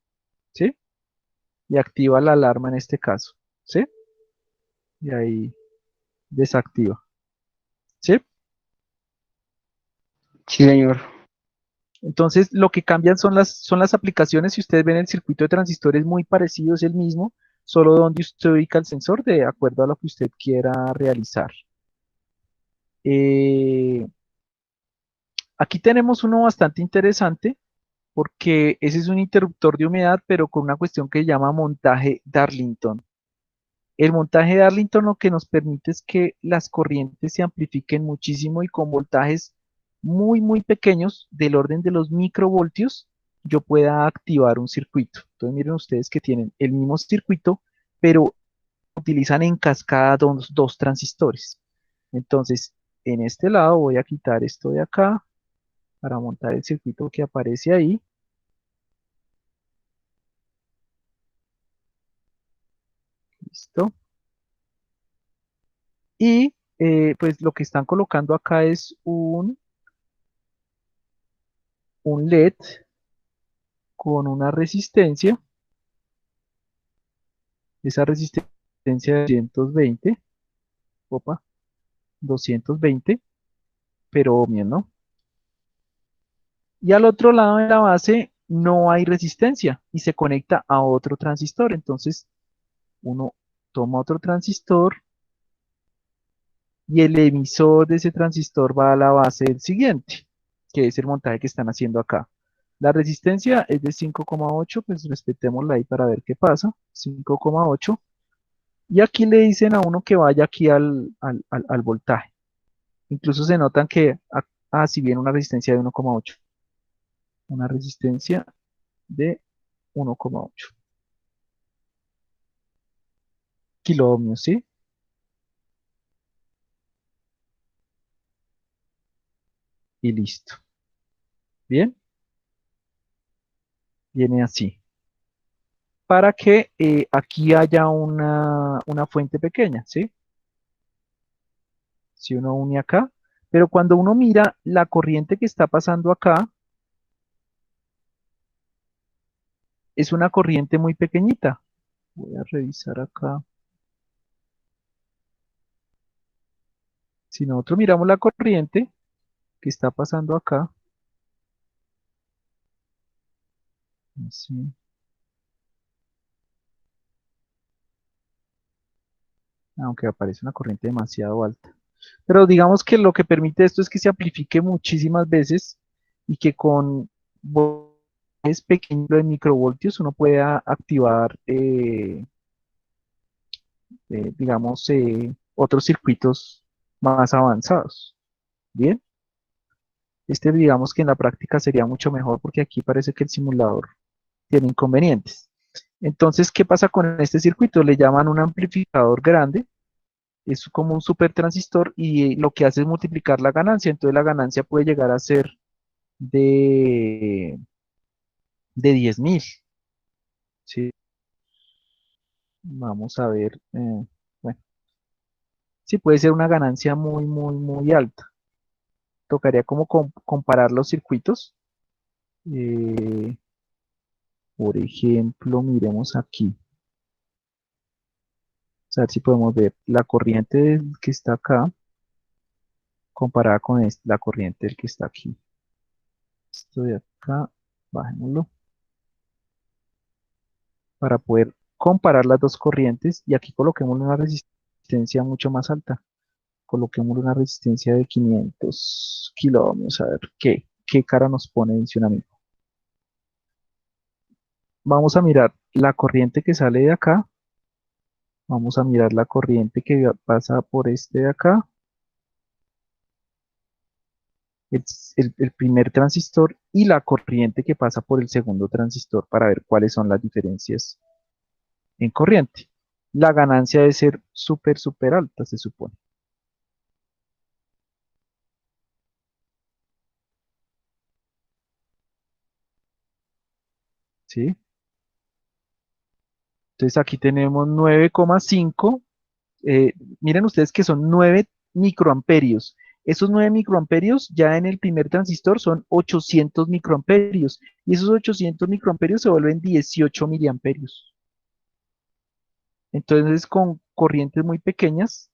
S1: ¿sí? Y activa la alarma en este caso, ¿sí? Y ahí desactiva, ¿sí?
S2: Sí, señor.
S1: Entonces lo que cambian son las aplicaciones. Si ustedes ven el circuito de transistores muy parecido, es el mismo, solo donde usted ubica el sensor de acuerdo a lo que usted quiera realizar. Eh, Aquí tenemos uno bastante interesante porque ese es un interruptor de humedad, pero con una cuestión que se llama montaje Darlington. El montaje Darlington lo que nos permite es que las corrientes se amplifiquen muchísimo y con voltajes muy, muy pequeños, del orden de los microvoltios, yo pueda activar un circuito. Entonces miren ustedes que tienen el mismo circuito, pero utilizan en cascada dos transistores. Entonces, en este lado voy a quitar esto de acá para montar el circuito que aparece ahí. Listo. Y pues lo que están colocando acá es un LED con una resistencia, esa resistencia de 220, opa, 220, pero ohmios, ¿no? Y al otro lado de la base no hay resistencia y se conecta a otro transistor. Entonces uno toma otro transistor y el emisor de ese transistor va a la base del siguiente, que es el montaje que están haciendo acá. La resistencia es de 5,8, pues respetémosla ahí para ver qué pasa. 5,8. Y aquí le dicen a uno que vaya aquí al voltaje. Incluso se notan que, si viene una resistencia de 1,8. Una resistencia de 1,8. kiloohmios, ¿sí? Y listo. Bien, viene así. Para que aquí haya una fuente pequeña, ¿sí? Si uno une acá, pero cuando uno mira la corriente que está pasando acá, es una corriente muy pequeñita. Voy a revisar acá. Si nosotros miramos la corriente que está pasando acá, así, aunque aparece una corriente demasiado alta. Pero digamos que lo que permite esto es que se amplifique muchísimas veces y que con voltajes pequeños de microvoltios uno pueda activar, digamos, otros circuitos más avanzados. Bien, este digamos que en la práctica sería mucho mejor porque aquí parece que el simulador tiene inconvenientes. Entonces, ¿qué pasa con este circuito? Le llaman un amplificador grande, es como un super transistor y lo que hace es multiplicar la ganancia, entonces la ganancia puede llegar a ser de, de 10.000, ¿sí? Vamos a ver, bueno, sí puede ser una ganancia muy, muy, muy alta. Tocaría como comparar los circuitos. Eh, por ejemplo, miremos aquí, a ver si podemos ver la corriente que está acá comparada con la corriente del que está aquí. Esto de acá, bajémoslo, para poder comparar las dos corrientes y aquí coloquemos una resistencia mucho más alta. Coloquemos una resistencia de 500 kiloohmios, a ver qué cara nos pone, dice un amigo. Vamos a mirar la corriente que sale de acá, vamos a mirar la corriente que pasa por este de acá, el, el primer transistor y la corriente que pasa por el segundo transistor para ver cuáles son las diferencias en corriente. La ganancia debe ser súper, súper alta, se supone. ¿Sí? Entonces aquí tenemos 9,5. Miren ustedes que son 9 microamperios. Esos 9 microamperios ya en el primer transistor son 800 microamperios. Y esos 800 microamperios se vuelven 18 miliamperios. Entonces con corrientes muy pequeñas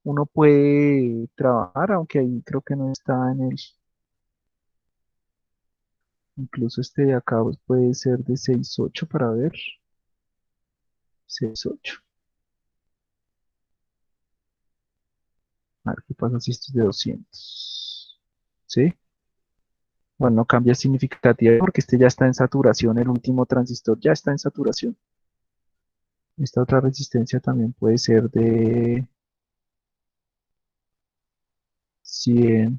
S1: uno puede trabajar, aunque ahí creo que no está en el... Incluso este de acá pues, puede ser de 6,8 para ver. 6,8. A ver qué pasa si esto es de 200. ¿Sí? Bueno, no cambia significativa porque este ya está en saturación, el último transistor ya está en saturación. Esta otra resistencia también puede ser de 100.000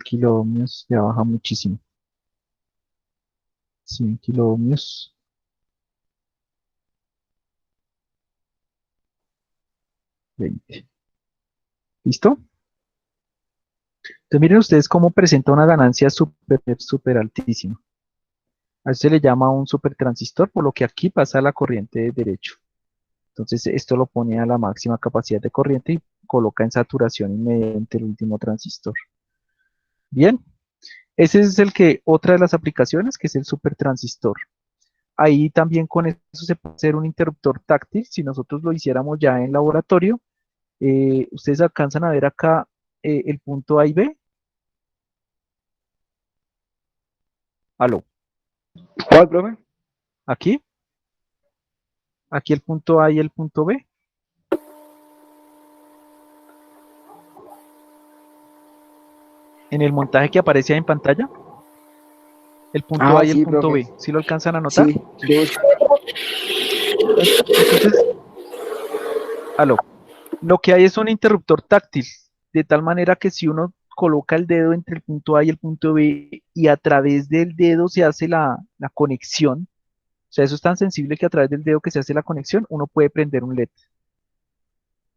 S1: kiloohmios, ya baja muchísimo. 100 kiloohmios, 20. ¿Listo? Entonces miren ustedes cómo presenta una ganancia súper, súper altísima. A eso se le llama un supertransistor, por lo que aquí pasa la corriente de derecho. Entonces esto lo pone a la máxima capacidad de corriente y coloca en saturación inmediatamente el último transistor. Bien, ese es otra de las aplicaciones, que es el supertransistor. Ahí también con eso se puede hacer un interruptor táctil. Si nosotros lo hiciéramos ya en laboratorio, ustedes alcanzan a ver acá el punto A y B. Aló,
S2: ¿Cuál, profe?
S1: aquí, aquí el punto A y el punto B. En el montaje que aparece ahí en pantalla, el punto A
S2: Ah,
S1: y el
S2: sí,
S1: punto
S2: profe.
S1: B. ¿Sí lo alcanzan a notar?
S2: Sí, yo
S1: Entonces, aló, lo que hay es un interruptor táctil, de tal manera que si uno coloca el dedo entre el punto A y el punto B y a través del dedo se hace la conexión, sea, eso es tan sensible que a través del dedo que se hace la conexión, uno puede prender un LED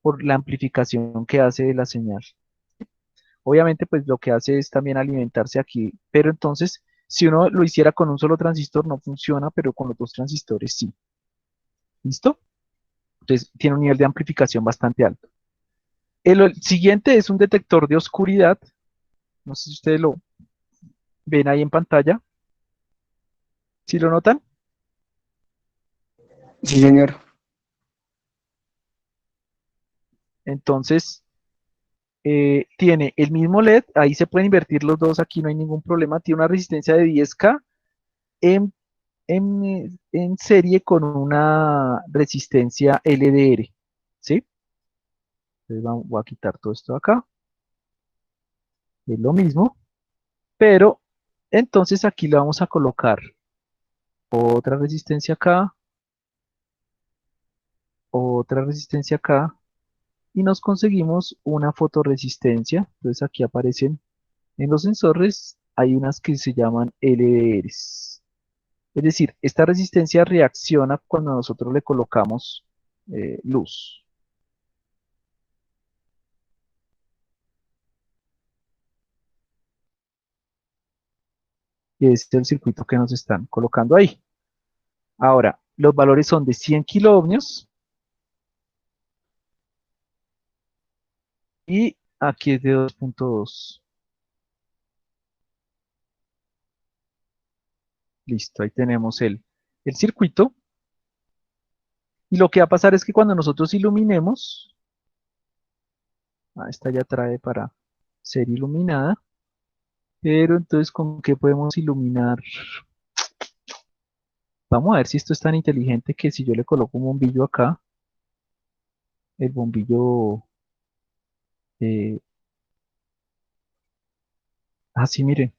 S1: por la amplificación que hace de la señal. Obviamente, pues lo que hace es también alimentarse aquí, pero entonces, si uno lo hiciera con un solo transistor, no funciona, pero con los dos transistores sí. ¿Listo? Entonces, tiene un nivel de amplificación bastante alto. El siguiente es un detector de oscuridad. No sé si ustedes lo ven ahí en pantalla. ¿Sí lo notan?
S2: Sí, señor.
S1: Entonces, tiene el mismo LED, ahí se pueden invertir los dos, aquí no hay ningún problema. Tiene una resistencia de 10K en, en serie con una resistencia LDR. ¿Sí? Entonces voy a quitar todo esto de acá. Es lo mismo, pero entonces aquí le vamos a colocar otra resistencia acá, otra resistencia acá, y nos conseguimos una fotorresistencia. Entonces aquí aparecen en los sensores, hay unas que se llaman LDRs. Es decir, esta resistencia reacciona cuando nosotros le colocamos luz. Y este es el circuito que nos están colocando ahí. Ahora, los valores son de 100 kiloohmios y aquí es de 2.2. Listo, ahí tenemos el circuito. Y lo que va a pasar es que cuando nosotros iluminemos, esta ya trae para ser iluminada, pero entonces ¿con qué podemos iluminar? Vamos a ver si esto es tan inteligente que si yo le coloco un bombillo acá, el bombillo, eh, así miren,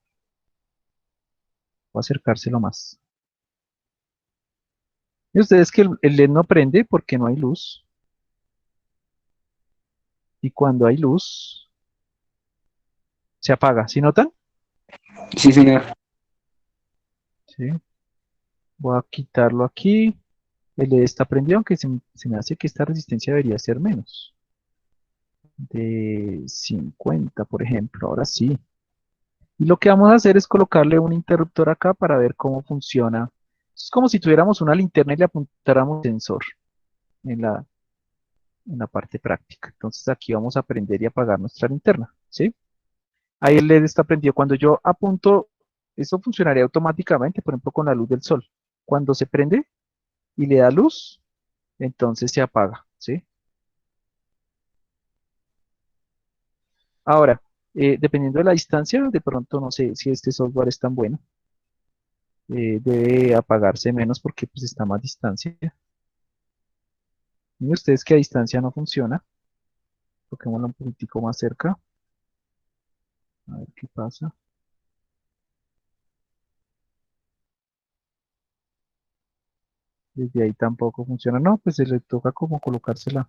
S1: voy a acercárselo más. Y ustedes que el LED no prende porque no hay luz, y cuando hay luz, se apaga. ¿Sí notan?
S2: Sí, señor.
S1: Sí. Voy a quitarlo aquí. El LED está prendido, aunque se me hace que esta resistencia debería ser menos. De 50, por ejemplo. Ahora sí. Y lo que vamos a hacer es colocarle un interruptor acá para ver cómo funciona. Es como si tuviéramos una linterna y le apuntáramos un sensor en la parte práctica. Entonces aquí vamos a prender y apagar nuestra linterna, ¿sí? Ahí el LED está prendido. Cuando yo apunto, eso funcionaría automáticamente, por ejemplo, con la luz del sol. Cuando se prende y le da luz, entonces se apaga, ¿sí? Ahora, dependiendo de la distancia, de pronto no sé si este software es tan bueno. Debe apagarse menos porque pues está a más distancia. Miren ustedes que a distancia no funciona. Toquémoslo un poquitico más cerca. A ver qué pasa. Desde ahí tampoco funciona. No, pues se le toca como colocársela.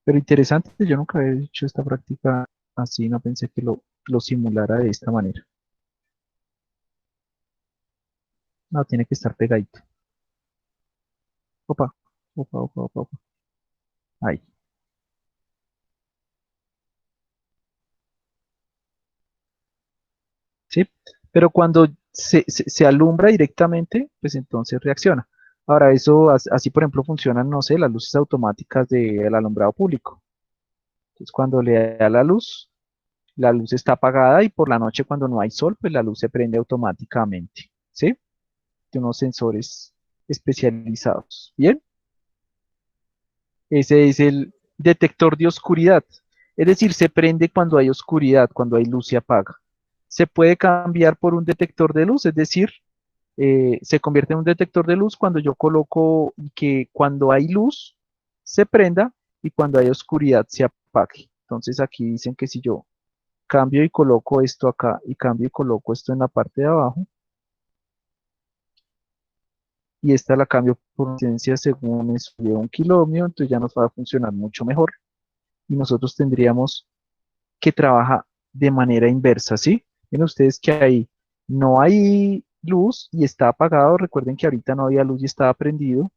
S1: Pero interesante, yo nunca había hecho esta práctica así, no pensé que lo simulara de esta manera. No, tiene que estar pegadito. Opa, opa, opa, opa, opa. Ahí, ¿sí? Pero cuando se alumbra directamente, pues entonces reacciona. Ahora, eso así, por ejemplo, funcionan, no sé, las luces automáticas del alumbrado público. Entonces, cuando le da la luz está apagada y por la noche cuando no hay sol, pues la luz se prende automáticamente, ¿sí? De unos sensores especializados. Bien, ese es el detector de oscuridad. Es decir, se prende cuando hay oscuridad, cuando hay luz se apaga. Se puede cambiar por un detector de luz, es decir, se convierte en un detector de luz cuando yo coloco que cuando hay luz se prenda y cuando hay oscuridad se apague. Entonces aquí dicen que si yo cambio y coloco esto acá y cambio y coloco esto en la parte de abajo y esta la cambio por potencia según es de 1 kiloohmio, entonces ya nos va a funcionar mucho mejor y nosotros tendríamos que trabajar de manera inversa, ¿sí? Ven ustedes que ahí no hay luz y está apagado. Recuerden que ahorita no había luz y estaba prendido.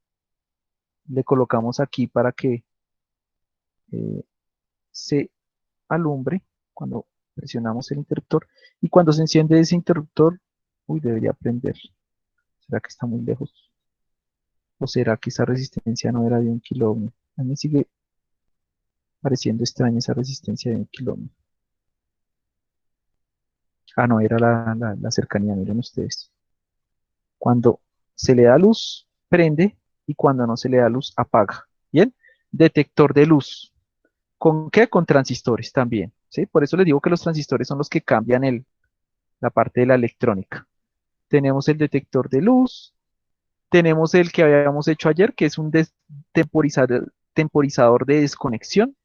S1: Le colocamos aquí para que eh, se alumbre cuando presionamos el interruptor. Y cuando se enciende ese interruptor, uy, debería prender. ¿Será que está muy lejos? ¿O será que esa resistencia no era de 1 kilo ohm? A mí me sigue pareciendo extraña esa resistencia de 1 kilo ohm. Ah, no, era la cercanía, miren ustedes. Cuando se le da luz, prende, y cuando no se le da luz, apaga. Bien, detector de luz. ¿Con qué? Con transistores también. ¿Sí? Por eso les digo que los transistores son los que cambian la parte de la electrónica. Tenemos el detector de luz, tenemos el que habíamos hecho ayer, que es un temporizador de desconexión.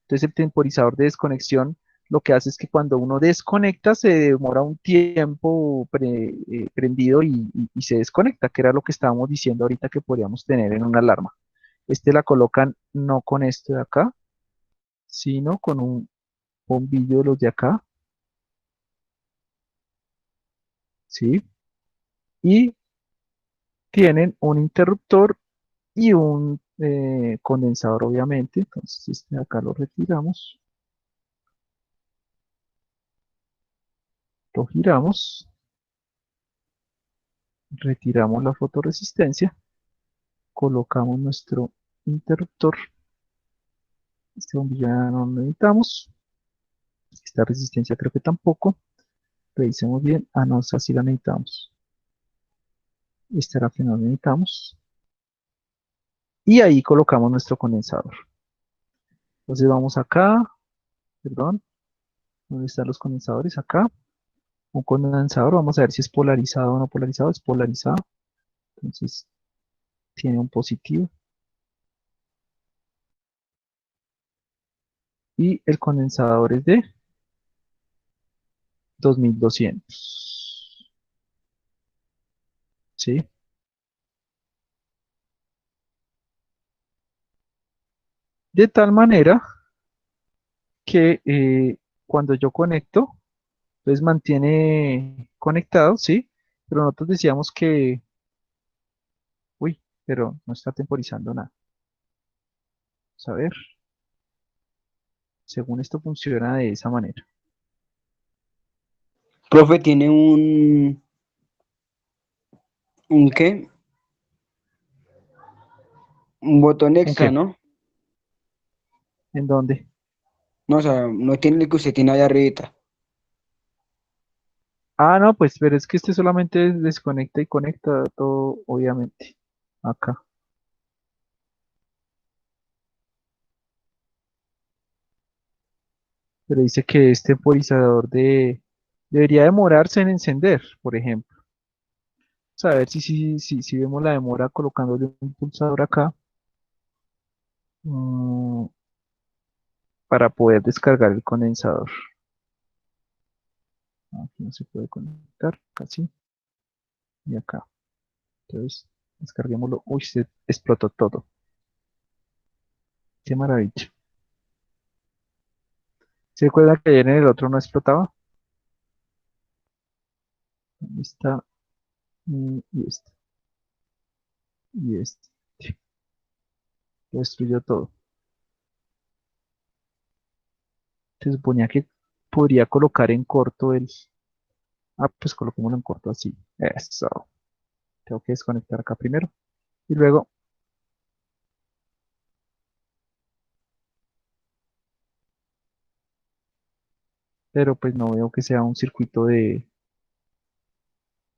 S1: Entonces el temporizador de desconexión lo que hace es que cuando uno desconecta se demora un tiempo prendido y se desconecta, que era lo que estábamos diciendo ahorita que podríamos tener en una alarma. Este la colocan no con este de acá, sino con un bombillo de los de acá, ¿sí? Y tienen un interruptor y un condensador, obviamente. Entonces este de acá lo giramos, retiramos la fotoresistencia, colocamos nuestro interruptor. Este bombillo ya no lo necesitamos. Esta resistencia creo que tampoco. Revisemos bien. Ah, no, esa sí la necesitamos. Esta era la que no necesitamos. Y ahí colocamos nuestro condensador. Entonces vamos acá, perdón, ¿dónde están los condensadores? Acá. Un condensador, vamos a ver si es polarizado o no polarizado. Es polarizado. Entonces tiene un positivo. Y el condensador es de 2200. ¿Sí? De tal manera que cuando yo conecto, entonces mantiene conectado, ¿sí? Pero nosotros decíamos que, uy, pero no está temporizando nada. Vamos a ver, según esto funciona de esa manera.
S2: Profe, tiene ¿un qué? Un botón
S1: ¿Un
S2: extra,
S1: qué?
S2: ¿no?
S1: ¿En dónde?
S2: No, o sea, no tiene el que usted tiene allá arribita.
S1: Ah, no, pues, pero es que este solamente desconecta y conecta todo, obviamente. Acá. Pero dice que este temporizador debería demorarse en encender, por ejemplo. Vamos a ver si vemos la demora colocándole un pulsador acá. mm, para poder descargar el condensador. Aquí no se puede conectar, casi. Y acá. Entonces, descarguémoslo. Uy, se explotó todo. Qué maravilla. ¿Se acuerdan que ayer en el otro no explotaba? Ahí está. Y este. Y este. Lo destruyó todo. Se suponía que podría colocar en corto el... Ah, pues coloquémoslo en corto así. Eso. Tengo que desconectar acá primero. Y luego, pero pues no veo que sea un circuito de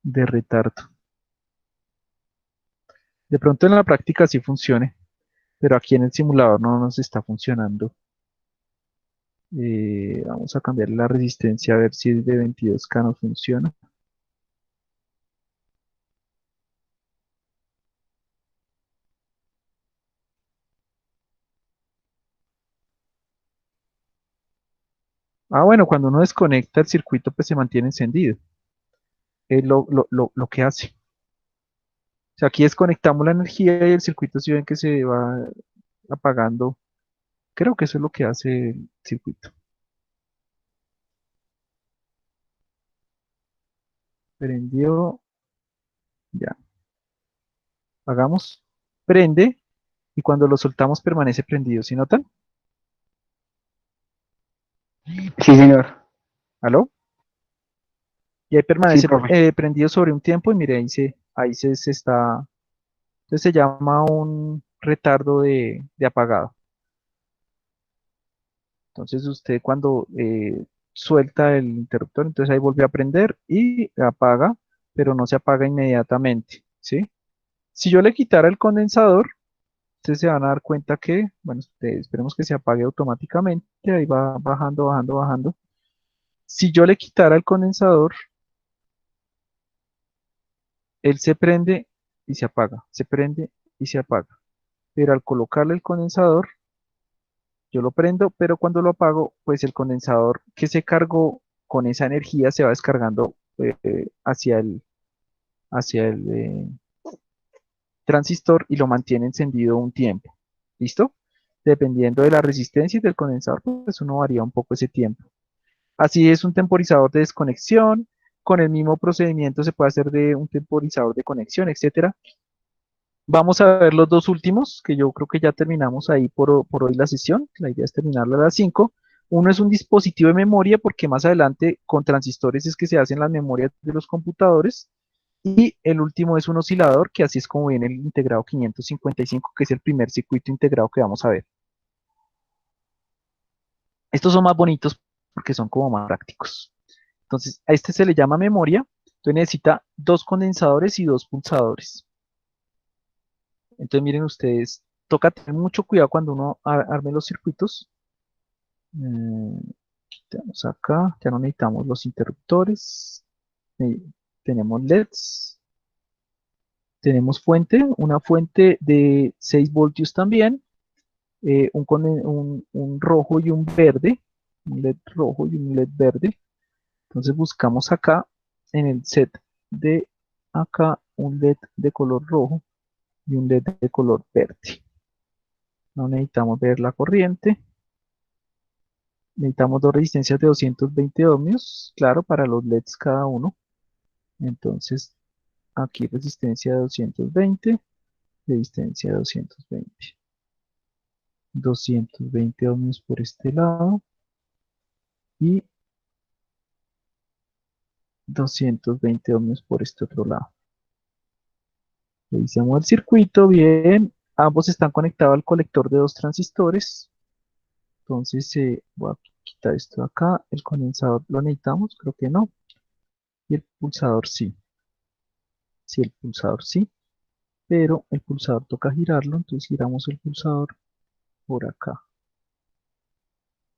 S1: retardo. De pronto en la práctica sí funcione, pero aquí en el simulador no nos está funcionando. Vamos a cambiar la resistencia a ver si es de 22K no funciona. Ah, bueno, cuando uno desconecta el circuito, pues se mantiene encendido. Es lo que hace. O sea, aquí desconectamos la energía y el circuito, si ven que se va apagando, creo que eso es lo que hace el circuito. Prendió, Ya, hagamos, prende, y cuando lo soltamos permanece prendido, ¿sí notan?
S2: Sí, señor.
S1: ¿Aló? Y ahí
S2: Sí,
S1: permanece
S2: profe.
S1: prendido sobre un tiempo y mire, se está, entonces se llama un retardo de apagado. Entonces usted cuando suelta el interruptor, entonces ahí vuelve a prender y apaga, pero no se apaga inmediatamente, ¿sí? Si yo le quitara el condensador, ustedes se van a dar cuenta que, bueno, esperemos que se apague automáticamente, ahí va bajando, bajando, bajando. Si yo le quitara el condensador, él se prende y se apaga, se prende y se apaga. Pero al colocarle el condensador, yo lo prendo, pero cuando lo apago, pues el condensador que se cargó con esa energía se va descargando hacia el transistor y lo mantiene encendido un tiempo. ¿Listo? Dependiendo de la resistencia y del condensador, pues uno varía un poco ese tiempo. Así es un temporizador de desconexión. Con el mismo procedimiento se puede hacer de un temporizador de conexión, etcétera. Vamos a ver los dos últimos, que yo creo que ya terminamos ahí por hoy la sesión. La idea es terminarla a las 5. Uno es un dispositivo de memoria, porque más adelante con transistores es que se hacen las memorias de los computadores. Y el último es un oscilador, que así es como viene el integrado 555, que es el primer circuito integrado que vamos a ver. Estos son más bonitos porque son como más prácticos. Entonces, a este se le llama memoria. Entonces necesita dos condensadores y dos pulsadores. Entonces, miren ustedes, toca tener mucho cuidado cuando uno arme los circuitos. Quitamos acá, ya no necesitamos los interruptores. Eh, tenemos LEDs, tenemos fuente, una fuente de 6 voltios también, un rojo y un verde, un LED rojo y un LED verde. Entonces buscamos acá en el set de acá un LED de color rojo y un LED de color verde. No necesitamos ver la corriente. Necesitamos dos resistencias de 220 ohmios, claro, para los LEDs cada uno. Entonces, aquí resistencia de 220, resistencia de 220. 220 ohmios por este lado y 220 ohmios por este otro lado. Revisemos el circuito, bien. Ambos están conectados al colector de dos transistores. Entonces, voy a quitar esto de acá. El condensador lo necesitamos, creo que no. Y el pulsador sí. Sí, el pulsador sí. Pero el pulsador toca girarlo, entonces giramos el pulsador por acá.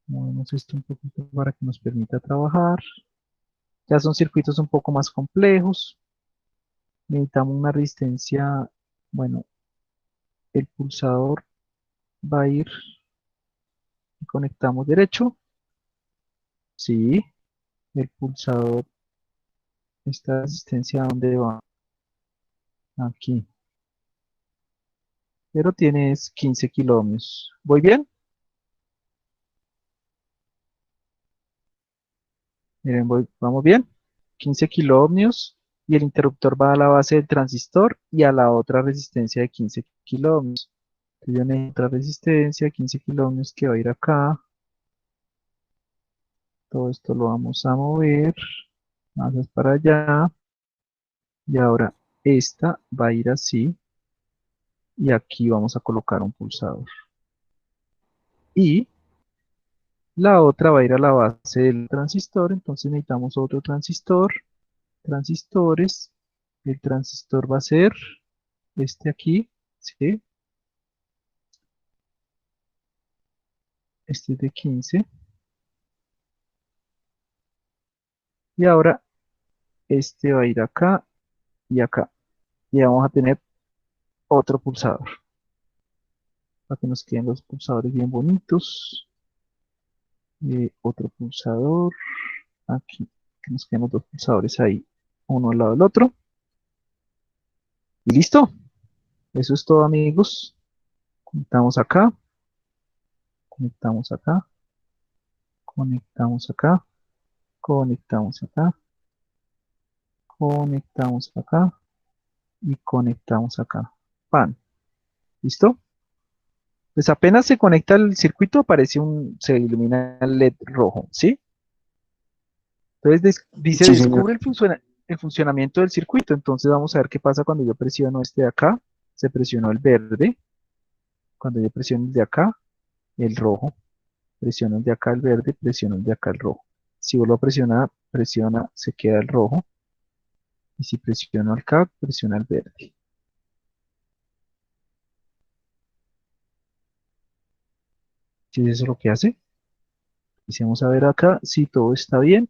S1: Movemos esto un poquito para que nos permita trabajar. Ya son circuitos un poco más complejos. Necesitamos una resistencia, bueno, el pulsador va a ir, conectamos derecho, sí, el pulsador, esta resistencia, ¿dónde va? Aquí, pero tienes 15 kiloohmios. ¿Voy bien? Miren, vamos bien. 15 kiloohmios y el interruptor va a la base del transistor y a la otra resistencia de 15 kiloohmios. Entonces yo necesito otra resistencia, 15 kiloohmios que va a ir acá. Todo esto lo vamos a mover. Más para allá. Y ahora esta va a ir así. Y aquí vamos a colocar un pulsador. Y la otra va a ir a la base del transistor. Entonces necesitamos otro transistor. Transistores. El transistor va a ser este aquí. ¿Sí? Este es de 15. Y ahora este va a ir acá y acá. Y vamos a tener otro pulsador. Para que nos queden los pulsadores bien bonitos. Otro pulsador. Aquí. Que nos queden los dos pulsadores ahí. Uno al lado del otro. Y listo. Eso es todo, amigos. Conectamos acá. Conectamos acá. Conectamos acá. Conectamos acá. Conectamos acá. y conectamos acá. Pan. ¿Listo? Pues apenas se conecta el circuito, se ilumina el LED rojo, ¿sí? Entonces dice,
S2: Sí, señor.
S1: descubre el funcionamiento del circuito. Entonces vamos a ver qué pasa cuando yo presiono este de acá. Se presionó el verde. Cuando yo presiono el de acá, el rojo. Presiono el de acá el verde, presiono el de acá el rojo. Si vuelvo a presionar, presiona, se queda el rojo. Y si presiono acá, presiona el verde. ¿Sí es eso lo que hace? Y si vamos a ver acá, si todo está bien.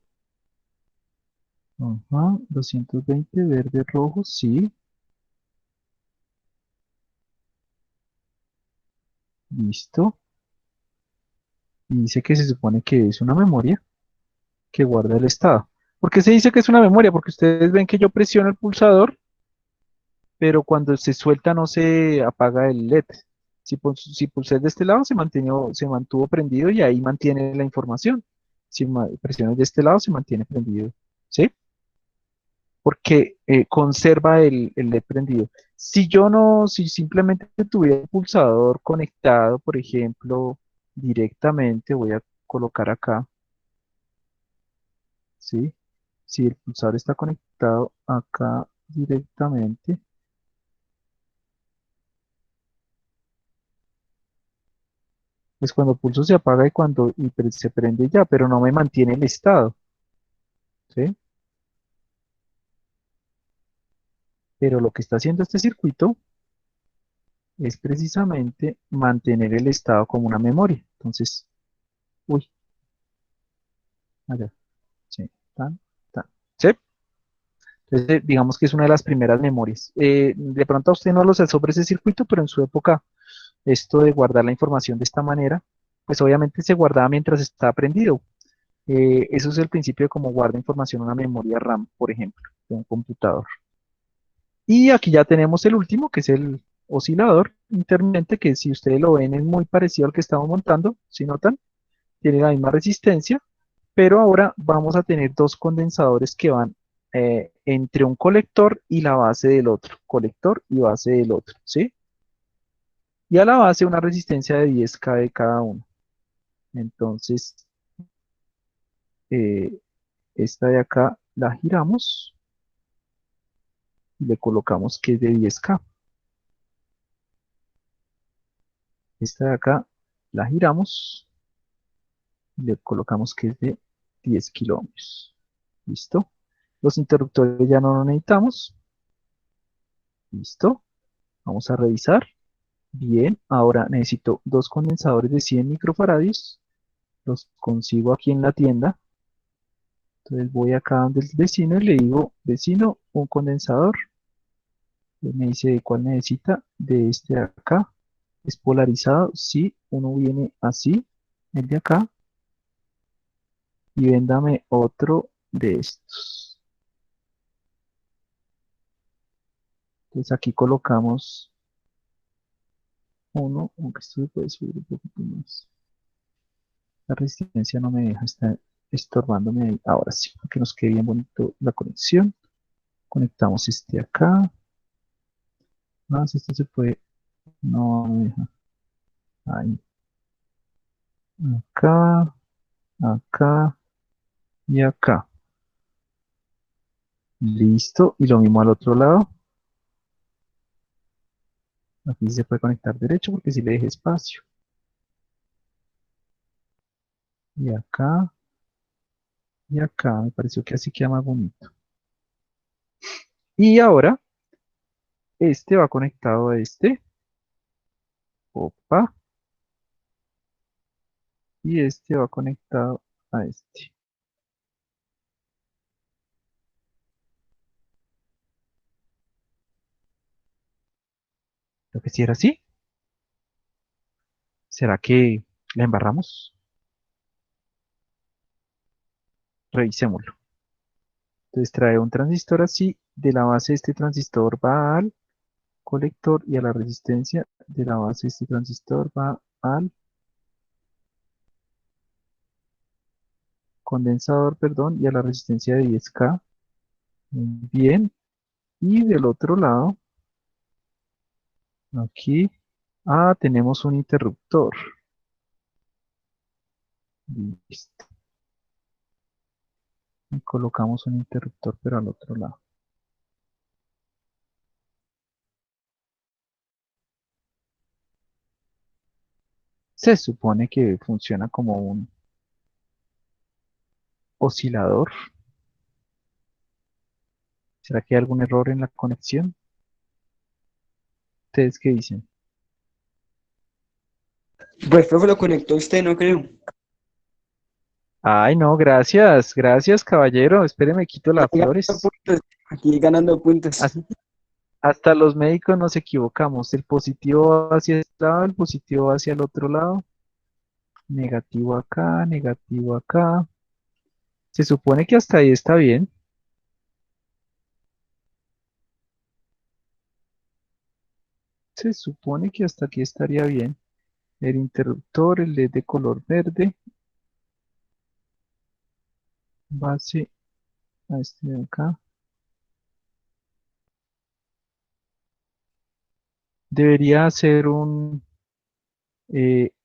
S1: Ajá, 220, verde, rojo, sí. Listo. Y dice que se supone que es una memoria que guarda el estado. ¿Por qué se dice que es una memoria? Porque ustedes ven que yo presiono el pulsador, pero cuando se suelta no se apaga el LED. Si pulsé de este lado, se mantuvo prendido y ahí mantiene la información. Si presiono de este lado, se mantiene prendido. ¿Sí? Porque conserva el LED prendido. Si simplemente tuviera el pulsador conectado, por ejemplo, directamente, voy a colocar acá, ¿sí? Si el pulsador está conectado acá directamente, pues cuando pulso se apaga se prende ya, pero no me mantiene el estado, ¿sí? Pero lo que está haciendo este circuito es precisamente mantener el estado como una memoria. Entonces, uy, allá, sí, tan, tan, ¿sí? Entonces, digamos que es una de las primeras memorias. De pronto a usted no lo sé sobre ese circuito, pero en su época, esto de guardar la información de esta manera, pues obviamente se guardaba mientras estaba prendido. Eso es el principio de cómo guarda información una memoria RAM, por ejemplo, de un computador. Y aquí ya tenemos el último, que es el oscilador intermitente, que si ustedes lo ven es muy parecido al que estamos montando, si notan, tiene la misma resistencia, pero ahora vamos a tener dos condensadores que van entre un colector y la base del otro, colector y base del otro, ¿sí? Y a la base una resistencia de 10K de cada uno. Entonces, eh, esta de acá la giramos y le colocamos que es de 10K. Esta de acá la giramos y le colocamos que es de 10 kilómetros. ¿Listo? Los interruptores ya no los necesitamos. ¿Listo? Vamos a revisar. Bien, ahora necesito dos condensadores de 100 microfarads. Los consigo aquí en la tienda. Entonces voy acá donde el vecino y le digo, vecino, un condensador. Él me dice cuál necesita. De este de acá. Es polarizado. Sí, uno viene así, el de acá. Y véndame otro de estos. Entonces aquí colocamos uno, aunque esto se puede subir un poquito más. La resistencia no me deja, está estorbándome ahí. Ahora sí, para que nos quede bien bonito la conexión. Conectamos este acá. Más, esto se puede, no me deja. Ahí, acá, acá y acá. Listo. Y lo mismo al otro lado. Aquí sí se puede conectar derecho porque si le deje espacio. Y acá y acá. Me pareció que así queda más bonito. Y ahora, este va conectado a este. Opa. Y este va conectado a este. Lo que si era así. ¿Será que la embarramos? Revisémoslo. Entonces trae un transistor así. De la base de este transistor va al colector y a la resistencia de la base de este transistor va al condensador, perdón, y a la resistencia de 10K. Muy bien. Y del otro lado Aquí, tenemos un interruptor. Listo. Y colocamos un interruptor, pero al otro lado. Se supone que funciona como un oscilador. ¿Será que hay algún error en la conexión? ¿Ustedes qué dicen?
S2: Pues profe, lo conectó usted, no creo.
S1: Ay, no, gracias, gracias, caballero. Espéreme, quito las
S2: Aquí ganando
S1: flores.
S2: puntos, aquí ganando puntos.
S1: Has- Hasta los médicos nos equivocamos. El positivo va hacia este lado, el positivo va hacia el otro lado. Negativo acá, negativo acá. Se supone que hasta ahí está bien. Se supone que hasta aquí estaría bien. El interruptor, el LED de color verde, base a este de acá. Debería ser un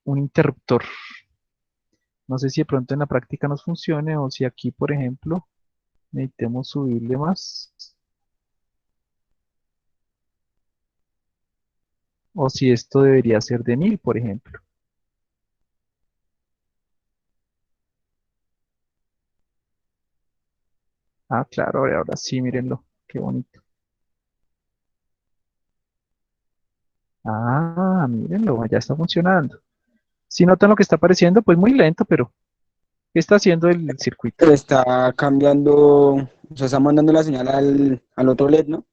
S1: interruptor. No sé si de pronto en la práctica nos funcione o si aquí, por ejemplo, necesitemos subirle más. O si esto debería ser de 1000, por ejemplo. Claro, ahora sí, mírenlo. Qué bonito. Mírenlo, ya está funcionando. Si notan lo que está apareciendo, pues muy lento, pero ¿qué está haciendo el circuito?
S2: Pero está cambiando, o sea, está mandando la señal al otro LED, ¿no?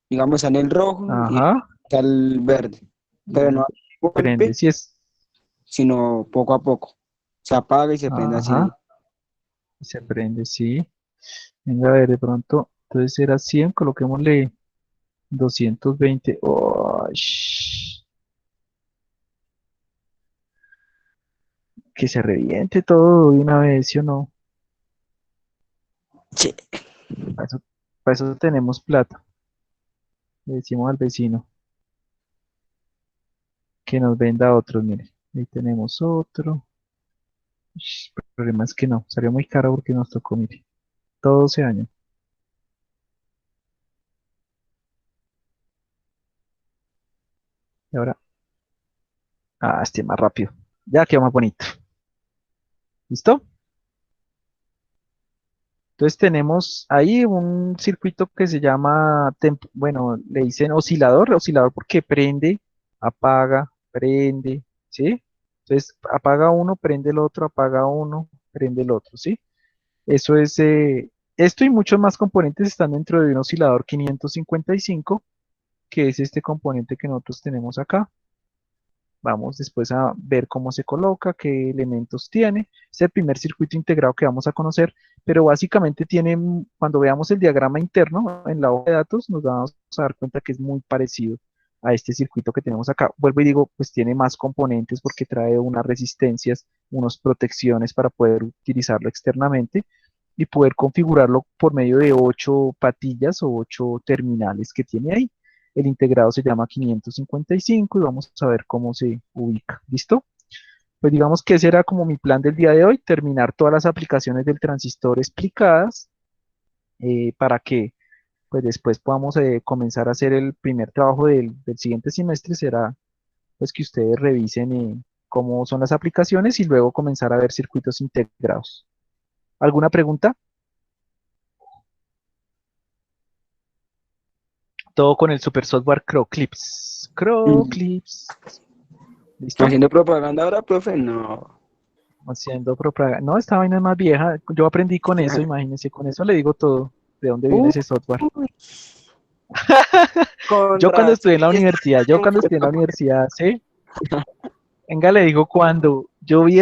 S2: Digamos, está en el rojo y
S1: Ajá,
S2: está el verde. Pero no
S1: y
S2: a
S1: prende,
S2: golpe,
S1: si es,
S2: sino poco a poco. Se apaga y se prende así.
S1: ajá, se prende, sí. Venga a ver, de pronto, entonces era 100, coloquémosle 220. Que se reviente todo de una vez, ¿sí o no?
S2: Sí.
S1: Para eso, para eso tenemos plata. Le decimos al vecino que nos venda otros, mire. Ahí tenemos otro. El problema es que no, salió muy caro porque nos tocó, mire, todo 12 años. Y ahora, este más rápido. Ya quedó más bonito. ¿Listo? Entonces tenemos ahí un circuito que se llama, bueno, le dicen oscilador, oscilador porque prende, ¿sí? Entonces apaga uno, prende el otro, apaga uno, prende el otro, ¿sí? Eso es, esto y muchos más componentes están dentro de un oscilador 555, que es este componente que nosotros tenemos acá. Vamos después a ver cómo se coloca, qué elementos tiene. Es el primer circuito integrado que vamos a conocer, pero básicamente tiene, cuando veamos el diagrama interno en la hoja de datos, nos vamos a dar cuenta que es muy parecido a este circuito que tenemos acá. Vuelvo y digo, pues tiene más componentes porque trae unas resistencias, unas protecciones para poder utilizarlo externamente y poder configurarlo por medio de 8 patillas o 8 terminales que tiene ahí. El integrado se llama 555 y vamos a ver cómo se ubica. ¿Listo? Pues digamos que ese era como mi plan del día de hoy, terminar todas las aplicaciones del transistor explicadas, para que pues después podamos comenzar a hacer el primer trabajo del siguiente semestre. Será pues que ustedes revisen cómo son las aplicaciones y luego comenzar a ver circuitos integrados. ¿Alguna pregunta? Todo con el super software CrowClips.
S2: Mm.
S1: CrowClips. ¿Listo?
S2: Haciendo propaganda ahora, profe, no.
S1: Haciendo propaganda. No, esta vaina es más vieja. Yo aprendí con eso, imagínense. Con eso le digo todo. ¿De dónde viene
S2: Uy,
S1: ese software?
S2: con
S1: Yo cuando
S2: razón.
S1: estudié en la universidad, ¿sí? Venga, le digo cuando yo vi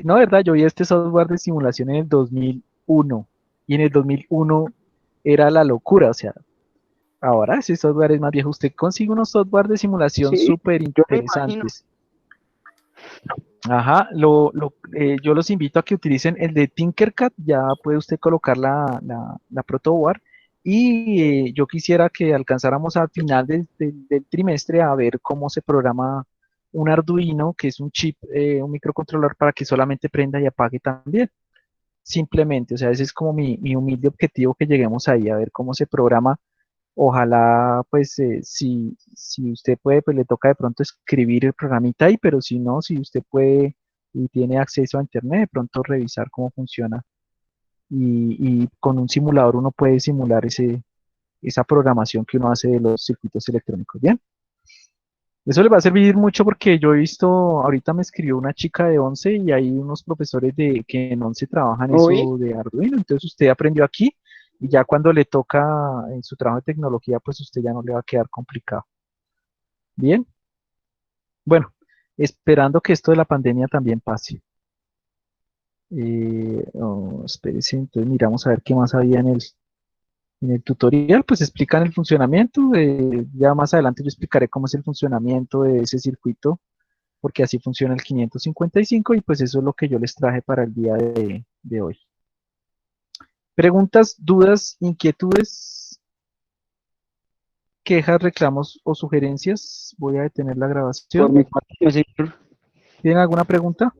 S1: no, verdad, yo vi este software de simulación en el 2001. Y en el 2001 era la locura. O sea, ahora ese software es más viejo. Usted consigue unos software de simulación
S2: Sí,
S1: súper
S2: yo me imagino.
S1: interesantes. Ajá, yo los invito a que utilicen el de Tinkercad. Ya puede usted colocar la protoboard Y yo quisiera que alcanzáramos al final del trimestre a ver cómo se programa un Arduino, que es un chip, un microcontrolador para que solamente prenda y apague también. Simplemente, o sea, ese es como mi humilde objetivo, que lleguemos ahí a ver cómo se programa. Ojalá, pues, si usted puede, pues le toca de pronto escribir el programita ahí, pero si no, si usted puede y tiene acceso a internet, de pronto revisar cómo funciona. Y con un simulador uno puede simular esa programación que uno hace de los circuitos electrónicos. Bien, eso le va a servir mucho porque yo he visto, ahorita me escribió una chica de 11 y hay unos profesores que en 11 trabajan
S2: Uy,
S1: eso de Arduino. Entonces usted aprendió aquí y ya cuando le toca en su trabajo de tecnología, pues usted ya no le va a quedar complicado. Bien, bueno, esperando que esto de la pandemia también pase. Espérese, entonces miramos a ver qué más había en el tutorial. Pues explican el funcionamiento. Ya más adelante yo explicaré cómo es el funcionamiento de ese circuito, porque así funciona el 555 y pues eso es lo que yo les traje para el día de hoy. Preguntas, dudas, inquietudes, quejas, reclamos o sugerencias. Voy a detener la
S2: por
S1: grabación.
S2: mi parte, no, señor.
S1: ¿Tienen alguna pregunta?